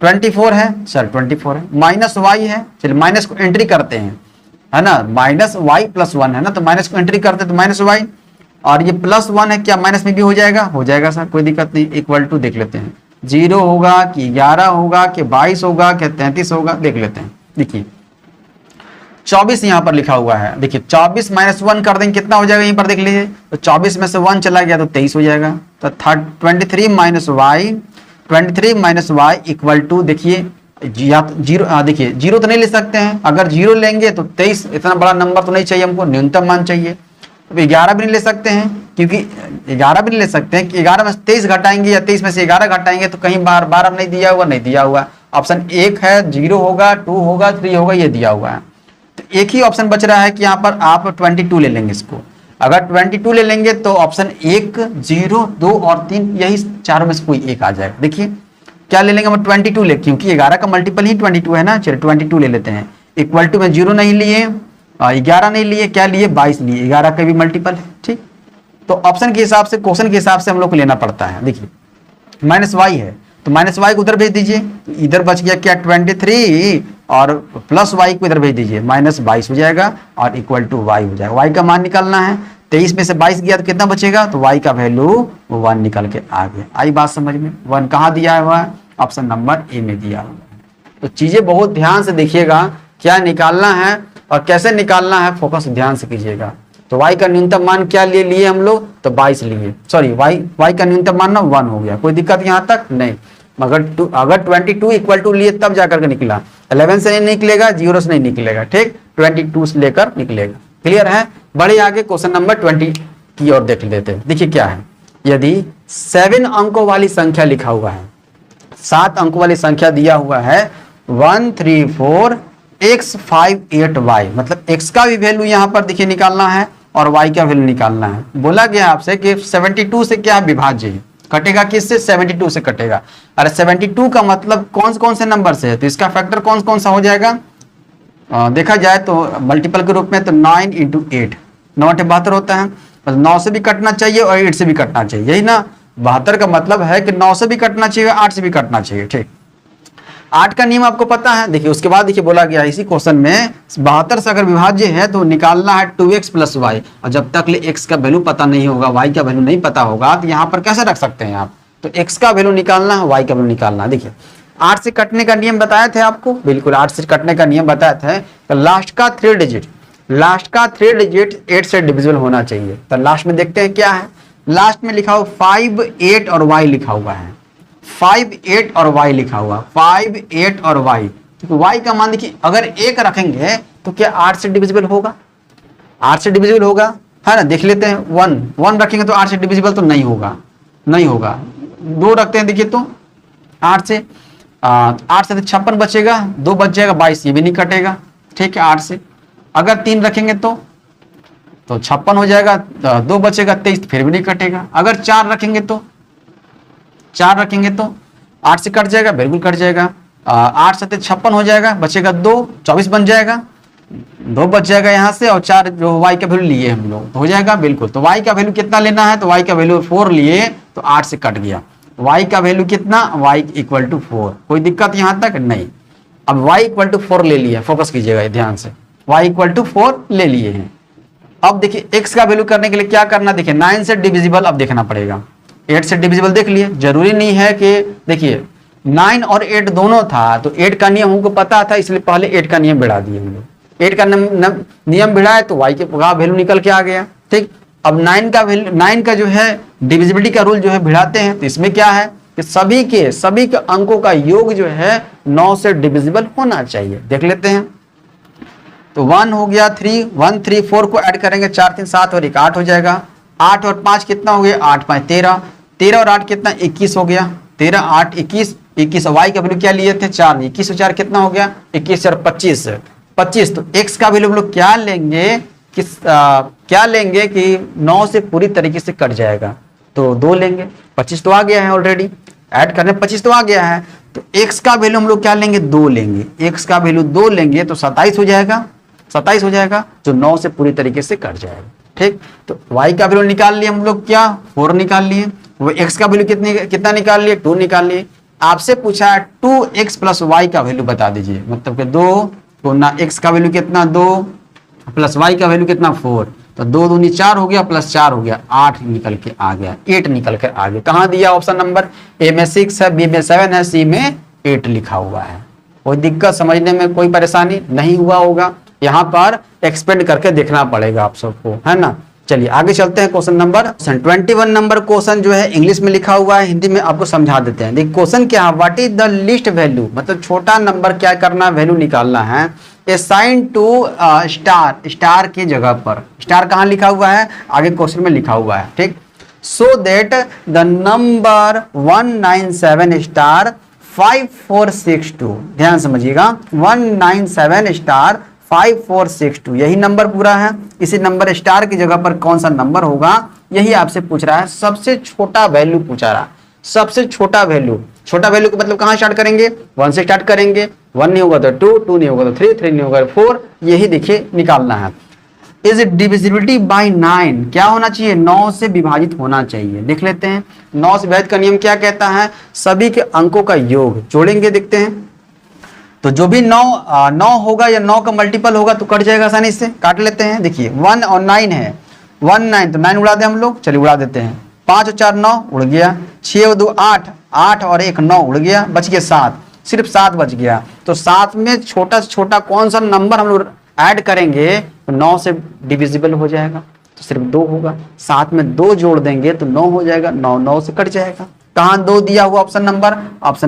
24 है, सर 24 है, माइनस y है, चलिए माइनस को एंट्री करते हैं, है ना। माइनस y + 1 है ना, तो माइनस को एंट्री करते हैं तो -y, और ये +1 है, क्या माइनस में भी हो जाएगा, हो जाएगा सर, कोई दिक्कत नहीं। इक्वल टू देख लेते हैं, 0 होगा कि 11 होगा कि 22 होगा कि 33 होगा, देख लेते हैं। देखिए 24 यहाँ पर लिखा हुआ है, देखिए 24 माइनस 1 कर देंगे कितना हो जाएगा, यहीं पर देख लीजिए, तो 24 में से 1 चला गया तो 23 हो जाएगा। तो 23 माइनस वाई इक्वल टू, देखिए या जीरो, देखिए जीरो तो नहीं ले सकते हैं, अगर जीरो लेंगे तो 23, इतना बड़ा नंबर तो नहीं चाहिए हमको, न्यूनतम मान चाहिए। तो 11 भी नहीं ले सकते हैं, क्योंकि 11 भी नहीं ले सकते हैं कि 11 में से 23 घटाएंगे या 23 में से 11 घटाएंगे तो कहीं बार बार नहीं दिया हुआ, नहीं दिया हुआ। ऑप्शन 1 है, 0 होगा, 2 होगा, 3 होगा, ये दिया हुआ है। तो एक ही ऑप्शन बच रहा है कि यहाँ पर आप 22 ले लेंगे इसको। अगर 22 ले लेंगे तो ऑप्शन 1, 0, 2 और 3, यही चारों में से कोई एक आ जाएगा। देखिए क्या ले लेंगे हम, 22 ले, क्योंकि 11 का मल्टीपल ही 22 है ना, चलिए 22 ले लेते हैं। इक्वल टू में 0 नहीं लिए, 11 नहीं लिए, क्या लिए 22 लिए, 11 का भी मल्टीपल है, ठीक। तो ऑप्शन के हिसाब से, क्वेश्चन के हिसाब से हम लोग को लेना पड़ता है। देखिए माइनस वाई है तो माइनस वाई को उधर भेज दीजिए, तो इधर बच गया क्या 23 और प्लस वाई को इधर भेज दीजिए, माइनस 22 हो जाएगा और इक्वल टू वाई हो जाएगा। वाई का मान निकालना है, 23 में से 22 गया तो कितना बचेगा, तो वाई का वैल्यू 1 निकल के आ गया। आई बात समझ में, 1 कहाँ दिया हुआ है, ऑप्शन नंबर ए में दिया हुआ है। तो चीजें बहुत ध्यान से देखिएगा, क्या निकालना है और कैसे निकालना है, फोकस ध्यान से कीजिएगा। तो y का न्यूनतम मान क्या लिए हम लोग, तो 22 लिए, सॉरी y का न्यूनतम मान ना 1 हो गया, कोई दिक्कत यहाँ तक नहीं। मगर अगर 22 इक्वल टू लिए तब जाकर के निकला, 11 से नहीं निकलेगा, 0 से नहीं निकलेगा, ठीक, 22 से लेकर निकलेगा। क्लियर है। बड़े आगे क्वेश्चन नंबर 20 की ओर देख लेते हैं। देखिए क्या है, यदि 7 अंकों वाली संख्या लिखा हुआ है, 7 अंकों वाली संख्या दिया हुआ है 134x58y, मतलब x का भी वैल्यू यहाँ पर देखिए निकालना है और y का वैल्यू निकालना है। बोला गया आपसे कि 72 से क्या विभाज्य है, कटेगा किससे, 72 से कटेगा। अरे 72 का मतलब कौन से नंबर से है, तो इसका फैक्टर कौन सा हो जाएगा, देखा जाए तो मल्टीपल के रूप में, तो 9 × 8, 9 × 72 होता है, 9 से भी कटना चाहिए और 8 से भी कटना चाहिए, यही ना। 72 का मतलब है कि 9 से भी कटना चाहिए, 8 से भी कटना चाहिए, ठीक। 8 का नियम आपको पता है। देखिए उसके बाद देखिए बोला गया इसी क्वेश्चन में 72 से अगर विभाज्य है तो निकालना है 2x + y, और जब तक ले x का वैल्यू पता नहीं होगा, y का वैल्यू नहीं पता होगा, तो यहाँ पर कैसे रख सकते हैं आप, तो x का वैल्यू निकालना है, y का वैल्यू निकालना है। देखिए 8 से कटने का नियम बताए थे आपको, बिल्कुल 8 से कटने का नियम बताए थे। तो लास्ट का 3 डिजिट 8 से डिविजिबल होना चाहिए। तो लास्ट में देखते हैं क्या है, लास्ट में लिखा हुआ 5, 8 और y लिखा हुआ है, 5, 8 और y लिखा हुआ, 5, 8 और y। तो y का मान देखिए अगर 1 रखेंगे तो क्या 8 से डिविजिबल होगा, 8 से डिविजिबल होगा, है ना। देख लेते हैं 1 रखेंगे तो 8 से डिविजिबल तो नहीं होगा, 2 रखते हैं, देखिए तो 8 से तो 56 बचेगा, 2 बच जाएगा 22, ये भी नहीं कटेगा, ठीक है 8 से। अगर 3 रखेंगे तो 56 हो जाएगा, 2 बचेगा 23, फिर भी नहीं कटेगा। अगर 4 रखेंगे तो 8 से कट जाएगा, बिल्कुल कट जाएगा, 8 से 56 हो जाएगा, बचेगा 2, 24 बन जाएगा, 2 बच जाएगा यहाँ से, और 4 जो y का वैल्यू लिए हम लोग तो हो जाएगा, बिल्कुल। तो y का वैल्यू कितना लेना है, तो y का वैल्यू 4 लिए तो 8 से कट गया, y का वैल्यू कितना, y = 4, कोई दिक्कत यहाँ तक नहीं। अब y = 4 ले लिया, फोकस कीजिएगा ध्यान से, y = 4 ले लिए हैं। अब देखिए x का वैल्यू करने के लिए क्या करना, देखिए 9 से डिविजिबल अब देखना पड़ेगा, 8 से डिविजिबल देख लिए, जरूरी नहीं है कि, देखिए 9 और 8 दोनों था, तो 8 का नियम हमको पता था, इसलिए पहले 8 का नियम बढ़ा दिए हम लोग। 8 का नियम बढ़ाए तो y के वैल्यू निकल के आ गया, ठीक। अब 9 का जो है डिविजिबिलिटी का रूल जो है भिड़ाते हैं, तो इसमें क्या है कि सभी के अंकों का योग जो है 9 से डिविजिबल होना चाहिए। देख लेते हैं, तो 1 हो गया, 3, 1, 3, 4 को ऐड करेंगे, 4, 3, 7 और 1 8 हो जाएगा, 8 और 5 कितना हो गया, 8, 5, 13, 13 और 8 कितना 21 हो गया, 13, 8, 21, और y का वैल्यू क्या लिए थे 4, 21 और 4 कितना हो गया 21 और 25, 25। तो x का वैल्यू हम लोग क्या लेंगे कि 9 से पूरी तरीके से कट जाएगा, तो 2 लेंगे, 25 तो आ गया है ऑलरेडी, ऐड करने 25 तो आ गया है, तो x का वैल्यू हम लोग क्या लेंगे 2 लेंगे, x का वैल्यू 2 लेंगे तो 27 हो जाएगा, 27 हो जाएगा, जो 9 से पूरी तरीके से कट जाएगा, ठीक। तो y का वैल्यू निकाल लिए हम लोग, क्या 4 निकाल लिए, वो x का वैल्यू कितना निकाल लिए 2 निकाल लिए। आपसे पूछा है 2x + y का वैल्यू बता दीजिए, मतलब कि 2 गुना x का वैल्यू कितना 2 प्लस y का वैल्यू कितना 4, तो 2 दूनी 4 हो गया, प्लस 4 हो गया, 8 निकल के आ गया, 8 निकल के आ गया। कहाँ दिया ऑप्शन नंबर, ए में 6 है, बी में 7 है, सी में 8 लिखा हुआ है। कोई दिक्कत समझने में कोई परेशानी नहीं हुआ होगा। यहाँ पर एक्सपेंड करके देखना पड़ेगा आप सबको, है ना। चलिए आगे चलते हैं क्वेश्चन नंबर 21 नंबर क्वेश्चन जो है इंग्लिश में लिखा हुआ है, हिंदी में आपको समझा देते हैं। देखिए क्वेश्चन क्या है, what is the least value, मतलब छोटा नंबर क्या करना, वैल्यू निकालना है। असाइन टू स्टार, स्टार की जगह पर स्टार कहाँ लिखा हुआ है, आगे क्वेश्चन में लिखा हुआ है, ठीक। So that the number 197 star 5462, ध्यान समझिएगा, 197 स्टार 5462 यही नंबर पूरा है। इसी नंबर स्टार की जगह पर कौन सा नंबर होगा, यही आपसे पूछ रहा है। सबसे छोटा वैल्यू पूछा रहा, सबसे छोटा वैल्यू। छोटा वैल्यू का मतलब कहाँ स्टार्ट करेंगे, 1 से स्टार्ट करेंगे। 1 नहीं होगा तो 2, 2 नहीं होगा तो 3, 3 नहीं होगा तो 4, यही देखिए निकालना है। इज डिविजिबिलिटी बाय 9, क्या होना चाहिए, 9 से विभाजित होना चाहिए। देख लेते हैं 9 से विभाजित का नियम क्या कहता है, सभी के अंकों का योग जोड़ेंगे, देखते हैं। तो जो भी 9 होगा या 9 का मल्टीपल होगा तो कट जाएगा आसानी से, काट लेते हैं। देखिए 1 और 9 है, 1 9 तो 9 उड़ा दें हम लोग, चलिए उड़ा देते हैं। 5 और 4 9 उड़ गया, 6 और 2 8, 8 और 1 9 उड़ गया, बच गया 7, सिर्फ 7 बच गया। तो 7 में छोटा से छोटा कौन सा नंबर हम लोग ऐड करेंगे तो 9 से डिविजिबल हो जाएगा, तो सिर्फ 2 होगा। 7 में 2 जोड़ देंगे तो 9 हो जाएगा, 9 9 से कट जाएगा। कहाँ 2 दिया हुआ, ऑप्शन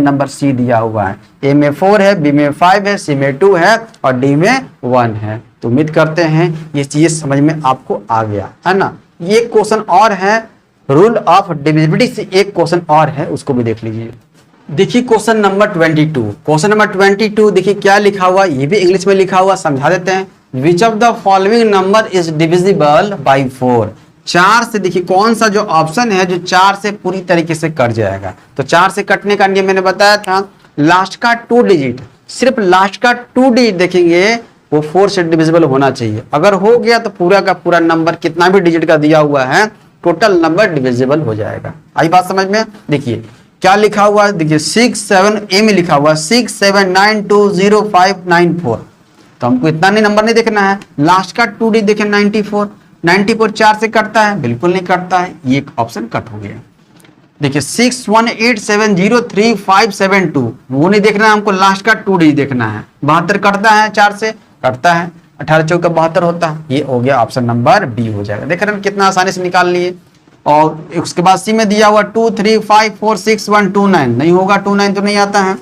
नंबर सी दिया हुआ है। ए में 4 है, बी में 5 है, सी में 2 है और डी में 1 है। तो उम्मीद करते हैं ये चीज समझ में आपको आ गया, है ना। ये क्वेश्चन और है, रूल ऑफ डिविजिबिलिटी से एक क्वेश्चन और है, उसको भी देख लीजिए। देखिए क्वेश्चन नंबर 22, क्वेश्चन नंबर 22 देखिए क्या लिखा हुआ, ये भी इंग्लिश में लिखा हुआ, समझा देते हैं। Which of the following number is divisible by 4, 4 से देखिए कौन सा जो ऑप्शन है जो 4 से पूरी तरीके से कट जाएगा। तो 4 से कटने का नियम मैंने बताया था, लास्ट का 2 डिजिट, सिर्फ लास्ट का 2 डिजिट देखेंगे वो 4 से डिविजिबल होना चाहिए। अगर हो गया तो पूरा का पूरा नंबर कितना भी डिजिट का दिया हुआ है टोटल नंबर डिविजिबल हो जाएगा। आई बात समझ में। देखिए क्या लिखा हुआ है, देखिए 6 7 ए में लिखा हुआ 67920594। तो हमको इतना नहीं नंबर नहीं देखना है, लास्ट का 2 डिजिट देखें 94, 94 4 से कटता है, बिल्कुल नहीं कटता है, ये एक ऑप्शन कट हो गया। देखिए 6187035572 वो नहीं देखना है हमको, लास्ट का 2 डिजिट देखना है। 72 कटता है, 4 से कटता है, 18 चौका 72 होता है, ये हो गया ऑप्शन नंबर बी हो जाएगा। देख रहे हैं कितना आसानी से निकाल लिए। और उसके बाद सी में दिया हुआ 2 3 5 4 6 1 2 9 नहीं होगा, 2 9 तो नहीं आता है।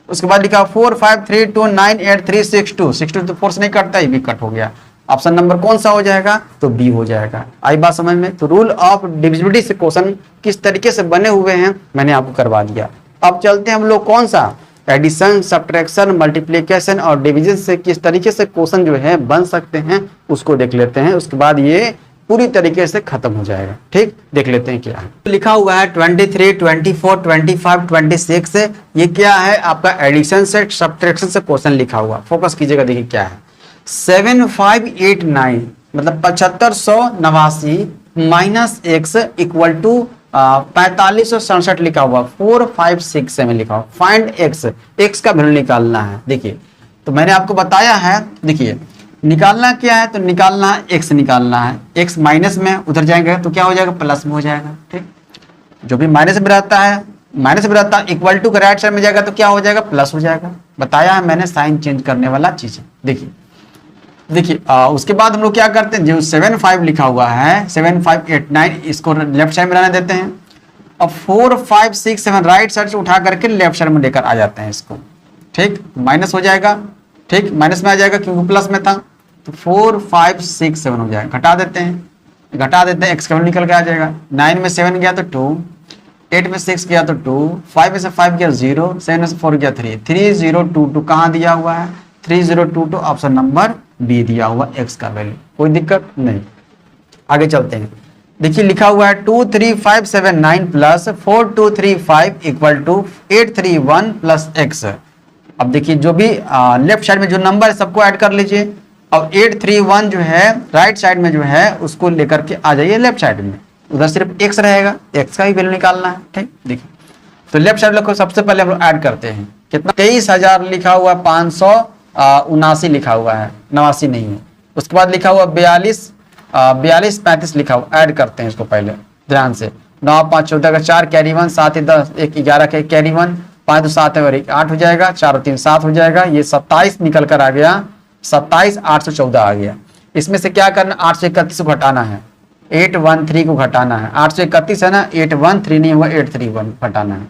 उसके बाद लिखा 4 5 3 2 9 8 3 6 2, 6 2 तो 4 से नहीं कटता, ये भी कट हो गया। ऑप्शन नंबर कौन सा हो जाएगा, तो बी हो जाएगा। आई बात समझ में। तो रूल ऑफ डिविजिबिलिटी से क्वेश्चन किस तरीके से बने हुए हैं मैंने आपको करवा दिया। अब चलते हैं हम लोग कौन सा, एडिशन, सब्ट्रैक्शन, मल्टीप्लिकेशन और डिवीजन से किस तरीके से क्वेश्चन जो है बन सकते हैं उसको देख लेते हैं। उसके बाद ये पूरी तरीके से खत्म हो जाएगा। ठीक, देख लेते हैं क्या है। लिखा हुआ है 23 24 25 26, ये क्या है आपका एडिशन से सब्ट्रैक्शन से क्वेश्चन लिखा हुआ। फोकस कीजिएगा, देखिए क्या है। 7589 मतलब 7589 माइनस एक्स इक्वल टू 4567 लिखा हुआ, 4567 लिखा हुआ। फाइंड एक्स, एक्स का वैल्यू निकालना है। देखिए तो मैंने आपको बताया है, देखिए निकालना क्या है, तो निकालना है एक्स निकालना है। एक्स माइनस में उधर जाएंगे तो क्या हो जाएगा, प्लस में हो जाएगा। ठीक, जो भी माइनस में रहता है, माइनस में रहता है इक्वल टू का राइट साइड में जाएगा तो क्या हो जाएगा, प्लस हो जाएगा। बताया है मैंने साइन चेंज करने वाला चीज। देखिए उसके बाद हम लोग क्या करते हैं, जो 75 लिखा हुआ है 7589 इसको लेफ्ट साइड में रहने देते हैं। अब 4 5 6 7 राइट साइड से उठा करके लेफ्ट साइड में लेकर आ जाते हैं इसको। ठीक, माइनस हो जाएगा, ठीक माइनस में आ जाएगा क्योंकि प्लस में था, तो 4 5 6 7 हो जाएगा। घटा देते हैं, एक्स का निकल के आ जाएगा। 9 में 7 गया तो 2, 8 में 6 गया तो 2, 5 में से 5 गया 0, 7 में से 4 गया 3, 3022 कहाँ दिया हुआ है, 3022 ऑप्शन नंबर बी दिया हुआ एक्स का वैल्यू। कोई दिक्कत नहीं, आगे चलते हैं। देखिए लिखा हुआ है 23579 plus 4235 equal to 831 plus X. अब देखिए जो भी लेफ्ट साइड में जो नंबर है सबको ऐड कर लीजिए। अब 831 जो है राइट साइड में जो है उसको लेकर के आ जाइए लेफ्ट साइड में, उधर सिर्फ एक्स रहेगा, एक्स का ही वैल्यू निकालना है। ठीक, देखिए तो लेफ्ट साइड लोग को सबसे पहले हम लोग ऐड करते हैं। कितना, 23,000 लिखा हुआ, 579 लिखा हुआ है, 89 नहीं है। उसके बाद लिखा हुआ 42 35 लिखा हुआ, ऐड करते हैं इसको पहले ध्यान से। 9 5 14 का 4 कैरी 1, 7 10 1 11 का कैरी 1, 5 2 7 और 1 8 हो जाएगा, 4 3 7 हो जाएगा। ये 27 निकल कर आ गया 27,814 आ गया। इसमें से क्या करना, 831 को घटाना है, 813 को घटाना है। 831 है ना, 813 नहीं हुआ, 831 घटाना है।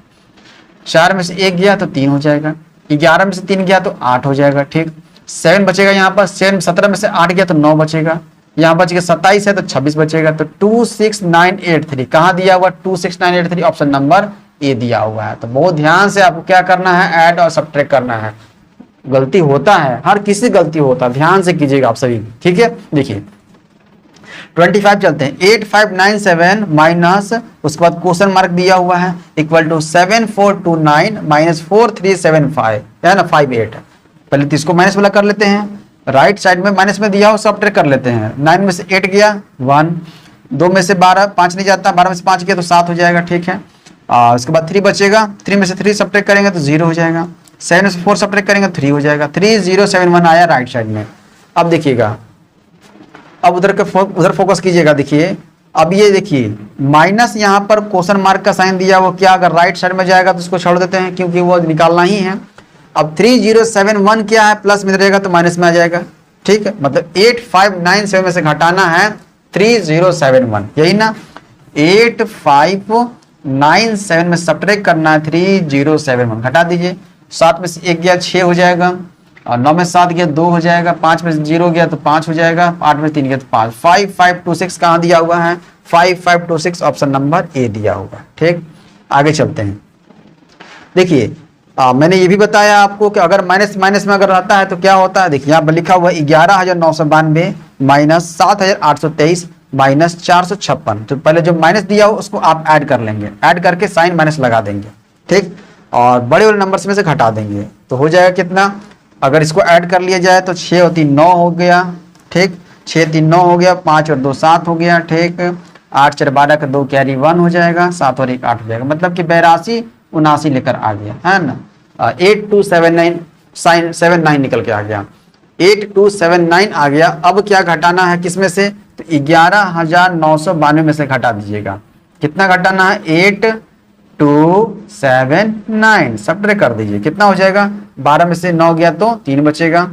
4 में से 1 गया तो 3 हो जाएगा, 11 में से 3 गया तो 8 हो जाएगा। ठीक, 7 बचेगा यहाँ पर, 17 में से 8 गया तो 9 बचेगा, यहाँ बच गया 27 है तो 26 बचेगा। तो 26983 कहाँ दिया हुआ, 26983 ऑप्शन नंबर ए दिया हुआ है। तो बहुत ध्यान से आपको क्या करना है, ऐड और सब्ट्रैक्ट करना है। गलती होता है, हर किसी गलती होता है, ध्यान से कीजिएगा आप सभी। ठीक है, देखिए 25 चलते हैं। 8597 माइनस, उसके बाद क्वेश्चन मार्क दिया हुआ है, इक्वल टू 7429 माइनस 4375 है ना, 58। पहले तो इसको माइनस वाला कर लेते हैं, राइट साइड में माइनस में दिया हो सब्ट्रैक्ट कर लेते हैं। 9 में से 8 गया 1, 2 में से 12, 5 नहीं जाता, 12 में से 5 गया तो 7 हो जाएगा। ठीक है, उसके बाद 3 बचेगा, 3 में से 3 सब्ट्रैक्ट करेंगे तो 0 हो जाएगा। 7 में से 4 सब्ट्रैक्ट करेंगे तो 3 हो जाएगा। 3071 आया राइट साइड में। अब देखिएगा, अब उधर फोकस कीजिएगा। देखिए अब ये देखिए माइनस यहाँ पर क्वेश्चन मार्क का साइन दिया, वो क्या अगर राइट साइड में जाएगा तो उसको छोड़ देते हैं क्योंकि वो निकालना ही है। अब 3071 क्या है, प्लस में रहेगा तो माइनस में आ जाएगा। ठीक है, मतलब 8597 में से घटाना है 3071, यही ना। 8597 में सब्ट्रैक्ट करना है 3071, घटा दीजिए। 7 में से 1 गया 6 हो जाएगा, और 9 में 7 गया 2 हो जाएगा, 5 में 0 गया तो 5 हो जाएगा, 8 में 3 गया तो 5। 5526 कहाँ दिया हुआ है, 5526 ऑप्शन नंबर ए दिया हुआ है। ठीक, आगे चलते हैं। देखिए मैंने ये भी बताया आपको कि अगर माइनस माइनस में अगर रहता है तो क्या होता है। देखिए यहाँ पर लिखा हुआ है 11,992 माइनस 7,823 माइनस 456। तो पहले जो माइनस दिया हो उसको आप ऐड कर लेंगे, ऐड करके साइन माइनस लगा देंगे। ठीक, और बड़े वाले नंबर्स में से घटा देंगे तो हो जाएगा कितना, अगर इसको ऐड कर लिया जाए तो 6 और 3 9 हो गया। ठीक, 6 3 9 हो गया, 5 और 2 7 हो गया। ठीक, 8 4 12 का 2 कैरी 1 हो जाएगा, 7 और 1 8 हो जाएगा, मतलब कि 82 79 लेकर आ गया है ना। 8279 साइन 79 निकल के आ गया, 8279 आ गया। अब क्या घटाना है किसमें से, तो 11,992 में से घटा दीजिएगा। कितना घटाना है, 8279 सब्ट्रैक्ट कर दीजिए, कितना हो जाएगा। 12 में से 9 गया तो 3 बचेगा,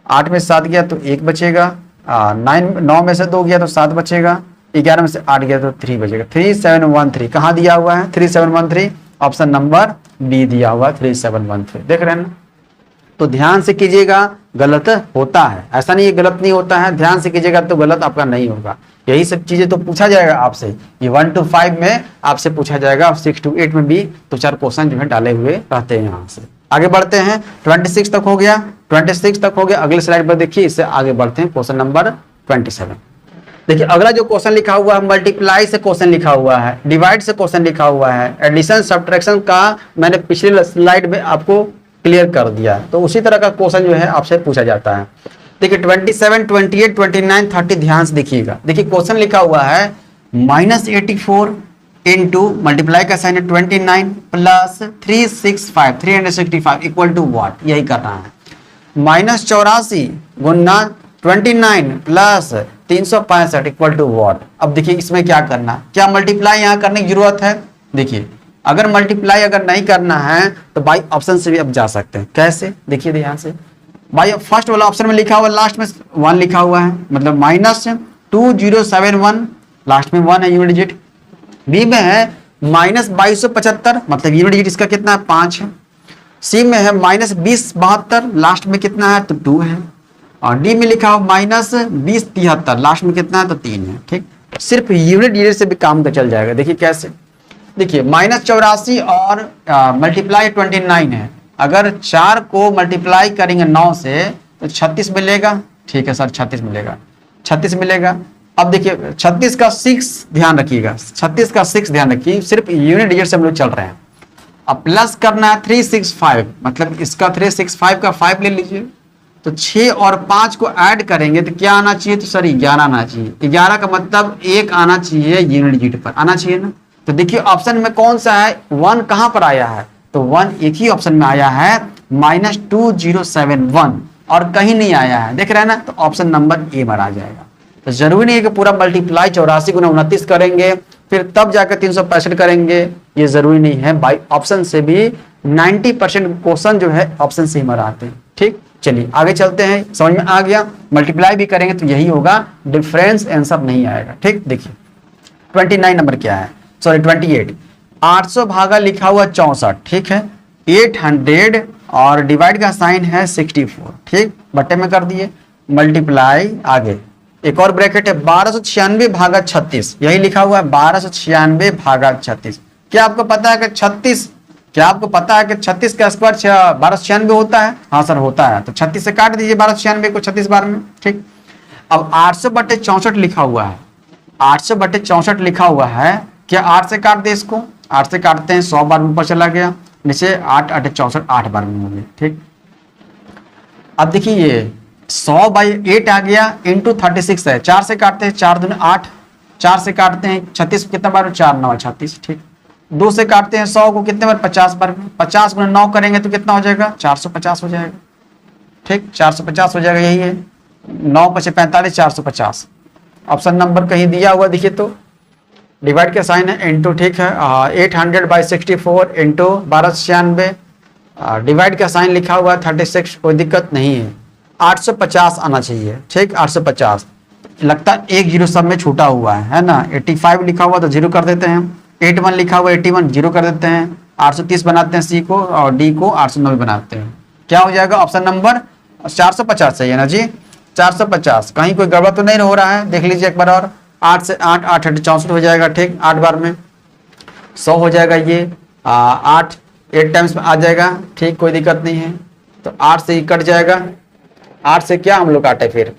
8 में से 7 गया तो 1 बचेगा, 9 में से 2 गया तो 7 बचेगा, 11 में से 8 गया तो 3 बचेगा। 3713 कहाँ दिया हुआ है, 3713 ऑप्शन नंबर बी दिया हुआ है, 3713 देख रहे हैं ना। तो ध्यान से कीजिएगा, गलत होता है, ऐसा नहीं है गलत नहीं होता है, ध्यान से कीजिएगा तो गलत आपका नहीं होगा। यही सब चीजें तो पूछा जाएगा आपसे, ये 1 to 5 में आपसे पूछा जाएगा, 6 to 8 में भी 2-4 क्वेश्चन जो है डाले हुए रहते हैं। यहाँ से आगे बढ़ते हैं, 26 तक हो गया, 26 तक हो गया। अगले स्लाइड पर देखिए, इससे आगे बढ़ते हैं क्वेश्चन नंबर 27। देखिए अगला जो क्वेश्चन लिखा हुआ है, मल्टीप्लाई से क्वेश्चन लिखा हुआ है, डिवाइड से क्वेश्चन लिखा हुआ है, एडिशन सब्ट्रैक्शन का मैंने पिछले स्लाइड में आपको क्लियर कर दिया। तो उसी तरह का क्वेश्चन जो है आपसे पूछा जाता है। देखिए 27 28 29 30 ध्यान से देखिएगा। देखिए क्वेश्चन लिखा हुआ है -84 इंटू मल्टीप्लाई का साइन है 29 प्लस 365 इक्वल टू व्हाट, यही करना है। -84 गुना 29 प्लस 365 इक्वल टू व्हाट। अब देखिए इसमें क्या करना, क्या मल्टीप्लाई यहाँ करने की जरूरत है। देखिए अगर मल्टीप्लाई अगर नहीं करना है तो बाई ऑप्शन से भी अब जा सकते हैं। कैसे, देखिए ध्यान से, बाई फर्स्ट वाला ऑप्शन में लिखा हुआ लास्ट में 1 लिखा हुआ है, मतलब -2071 लास्ट में 1 है यूनिट डिजिट। बी में है -2275 मतलब यूनिट डिजिट इसका कितना है 5 है। सी में है -2072 लास्ट में कितना है तो 2 है। और डी में लिखा हुआ -2073 लास्ट में कितना है तो 3 है। ठीक, सिर्फ यूनिट डिजिट से भी काम का चल जाएगा। देखिए कैसे, देखिए -84 और मल्टीप्लाई 29 है, अगर 4 को मल्टीप्लाई करेंगे 9 से तो 36 मिलेगा। ठीक है सर 36 मिलेगा, 36 मिलेगा। अब देखिए 36 का 6 ध्यान रखिएगा, 36 का 6 ध्यान रखिए, सिर्फ यूनिट डिजिट से हम लोग चल रहे हैं। अब प्लस करना है 365, मतलब इसका 365 का 5 ले लीजिए, तो 6 और 5 को ऐड करेंगे तो क्या आना चाहिए, तो सर 11 आना चाहिए। 11 का मतलब 1 आना चाहिए यूनिट डिजिट पर, आना चाहिए ना। तो देखिए ऑप्शन में कौन सा है, 1 कहां पर आया है, तो 1 एक ही ऑप्शन में आया है -2071 और कहीं नहीं आया है, देख रहे हैं ना। तो ऑप्शन नंबर ए पर आ जाएगा। तो जरूरी नहीं है कि पूरा मल्टीप्लाई 84 गुना 29 करेंगे फिर तब जाकर 365 करेंगे, ये जरूरी नहीं है। बाई ऑप्शन से भी 90% क्वेश्चन जो है ऑप्शन से ही मर आते हैं। ठीक, चलिए आगे चलते हैं, समझ में आ गया। मल्टीप्लाई भी करेंगे तो यही होगा, डिफरेंस आंसर नहीं आएगा। ठीक, देखिए 29 नंबर क्या है, सॉरी 28, 800 भागा लिखा हुआ 64, ठीक है, 800 और डिवाइड का साइन है 64, ठीक, बट्टे में कर दिए, मल्टीप्लाई आगे एक और ब्रैकेट है 1296 भागा 36, यही लिखा हुआ है 1296 भागा 36। क्या आपको पता है कि 36, क्या आपको पता है कि 36 का स्क्वायर 1296 होता है? हाँ सर होता है, तो 36 से काट दीजिए 1296 को 36 बार में। ठीक, अब 800/64 लिखा हुआ है, 800/64 लिखा हुआ है, क्या 8 से काट दे इसको? 8 से काटते हैं 100 बार में ऊपर चला गया, नीचे 8 8 64 8 बार में हो गया। ठीक, अब देखिए ये 100/8 आ गया, इंटू 36 है, 4 से काटते हैं 4 दूनी 8, 4 से काटते हैं 36 कितना बार? 4 9 36। ठीक, 2 से काटते हैं 100 को कितने बार? 50 बार में, 50 गुना 9 करेंगे तो कितना हो जाएगा? 450 हो जाएगा। ठीक, 450 हो जाएगा, यही है 9 × 5 = 45, 450। ऑप्शन नंबर कहीं दिया हुआ दिखिए तो, डिवाइड का साइन है इंटू, ठीक है, 800/64 इंटू 1296, डिवाइड का साइन लिखा हुआ है 36, कोई दिक्कत नहीं है, 850 आना चाहिए। ठीक, 850 लगता है एक जीरो सब में छूटा हुआ है ना, 85 लिखा हुआ तो जीरो कर देते हैं, 81 लिखा हुआ 81 जीरो कर देते हैं, 830 बनाते हैं सी को और डी को 890 बनाते हैं, क्या हो जाएगा? ऑप्शन नंबर 450 सही है ना जी, 450। कहीं कोई गड़बड़ तो नहीं हो रहा है, देख लीजिए एक बार और, 8 से 8 8 64 हो जाएगा। ठीक, 8 बार में 100 हो जाएगा, ये 8 8 टाइम्स में आ जाएगा। ठीक, कोई दिक्कत नहीं है, तो 8 से ही कट जाएगा, 8 से क्या हम लोग काटे, फिर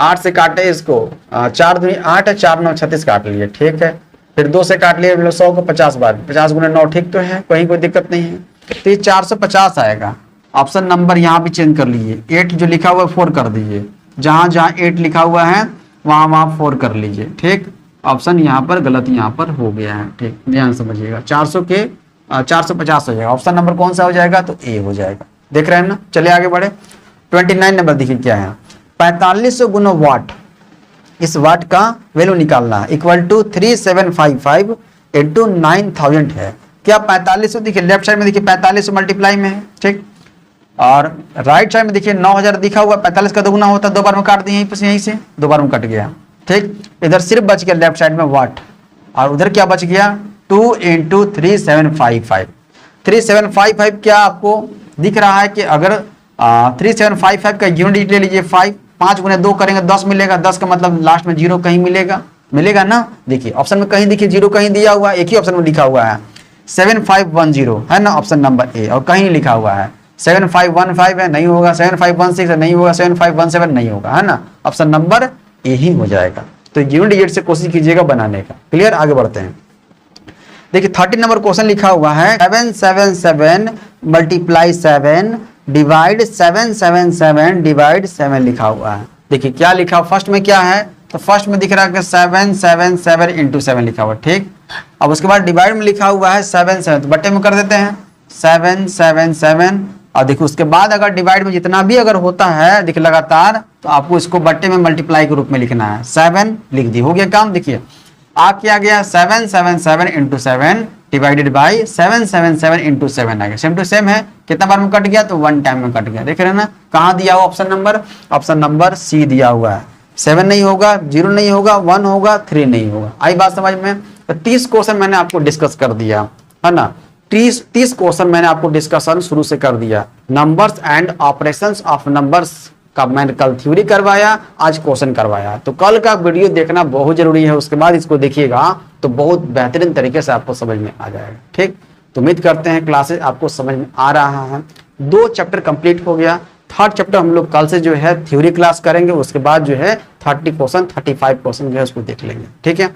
8 से काटे इसको, 4 दूनी 8 है, 4 9 36 काट लिए। ठीक है, फिर 2 से काट लिए 100 को 50 बार, 50 गुना 9, ठीक तो है, कहीं कोई दिक्कत नहीं है, तो ये 450 आएगा। ऑप्शन नंबर यहाँ भी चेंज कर लीजिए, 8 जो लिखा हुआ है 4 कर दीजिए, जहां जहां 8 लिखा हुआ है वहां वहां 4 कर लीजिए। ठीक, ऑप्शन यहाँ पर गलत यहाँ पर हो गया है। ठीक, ध्यान समझिएगा, 450 हो जाएगा। ऑप्शन नंबर कौन सा हो जाएगा? तो ए हो जाएगा। देख रहे हैं ना, चलिए आगे बढ़े। 29 नंबर देखिए क्या है, 4500 गुना वाट, इस वाट का वैल्यू निकालना है, इक्वल टू 3755 इंटू 9000 है। क्या 4500 देखिए लेफ्ट साइड में देखिए 4500 मल्टीप्लाई में है। ठीक, और राइट साइड में देखिए 9000 दिखा हुआ, 45 का दोगुना होता है, 2 बार में काट दिए यहीं से 2 बार में कट गया। ठीक, इधर सिर्फ बच गया लेफ्ट साइड में वाट, और उधर क्या बच गया? 2 इंटू 3755। 3755 क्या आपको दिख रहा है कि अगर 3755 का यूनिट ले लीजिए 5, 5 गुने 2 करेंगे 10 मिलेगा, 10 का मतलब लास्ट में जीरो कहीं मिलेगा ना। देखिए ऑप्शन में कहीं देखिए जीरो कहीं दिया हुआ है, एक ही ऑप्शन में लिखा हुआ है 7510 है ना, ऑप्शन नंबर ए, और कहीं लिखा हुआ है 7515 है, नहीं होगा, 7516 है, नहीं होगा, 7517 नहीं होगा, है ना, ऑप्शन नंबर ए ही हो जाएगा। तो यूनिट डिजिट से कोशिश कीजिएगा बनाने का। क्लियर, आगे बढ़ते हैं। देखिए 30 नंबर क्वेश्चन लिखा हुआ है 777 × 7 डिवाइड 777 डिवाइड 7 लिखा हुआ है। देखिए क्या लिखा, फर्स्ट में क्या है, तो फर्स्ट में दिख रहा है कि 777 इंटू 7 लिखा हुआ। ठीक, अब उसके बाद डिवाइड में लिखा हुआ है 7 7, तो बट्टे में कर देते हैं 777, और देखो उसके बाद अगर डिवाइड में जितना भी अगर होता है देखिए लगातार, तो आपको इसको बट्टे में मल्टीप्लाई के रूप में लिखना है, 7 लिख दी, हो गया काम। देखिए आ क्या गया, 777 इंटू 7 डिवाइडेड बाई 777 इंटू 7 आ गया, सेम टू सेम है, कितना बार में कट गया? तो 1 टाइम में कट गया। देख रहे हैं ना, कहाँ दिया हुआ option number? Option number C दिया हुआ है। 7 नहीं होगा, 0 नहीं होगा, 1 होगा, 3 नहीं होगा। आई बात समझ में? तो 30 क्वेश्चन मैंने आपको डिस्कस कर दिया है ना, 30 क्वेश्चन मैंने आपको डिस्कशन शुरू से कर दिया। Numbers and operations of numbers का मैंने कल थ्योरी करवाया, आज क्वेश्चन करवाया, तो कल का वीडियो देखना बहुत जरूरी है, उसके बाद इसको देखिएगा तो बहुत बेहतरीन तरीके से आपको समझ में आ जाएगा। ठीक, तो उम्मीद करते हैं क्लासेस आपको समझ में आ रहा है। 2 चैप्टर कंप्लीट हो गया, 3rd चैप्टर हम लोग कल से जो है थ्योरी क्लास करेंगे, उसके बाद जो है 30 क्वेश्चन 35 क्वेश्चन जो है उसको देख लेंगे। ठीक है।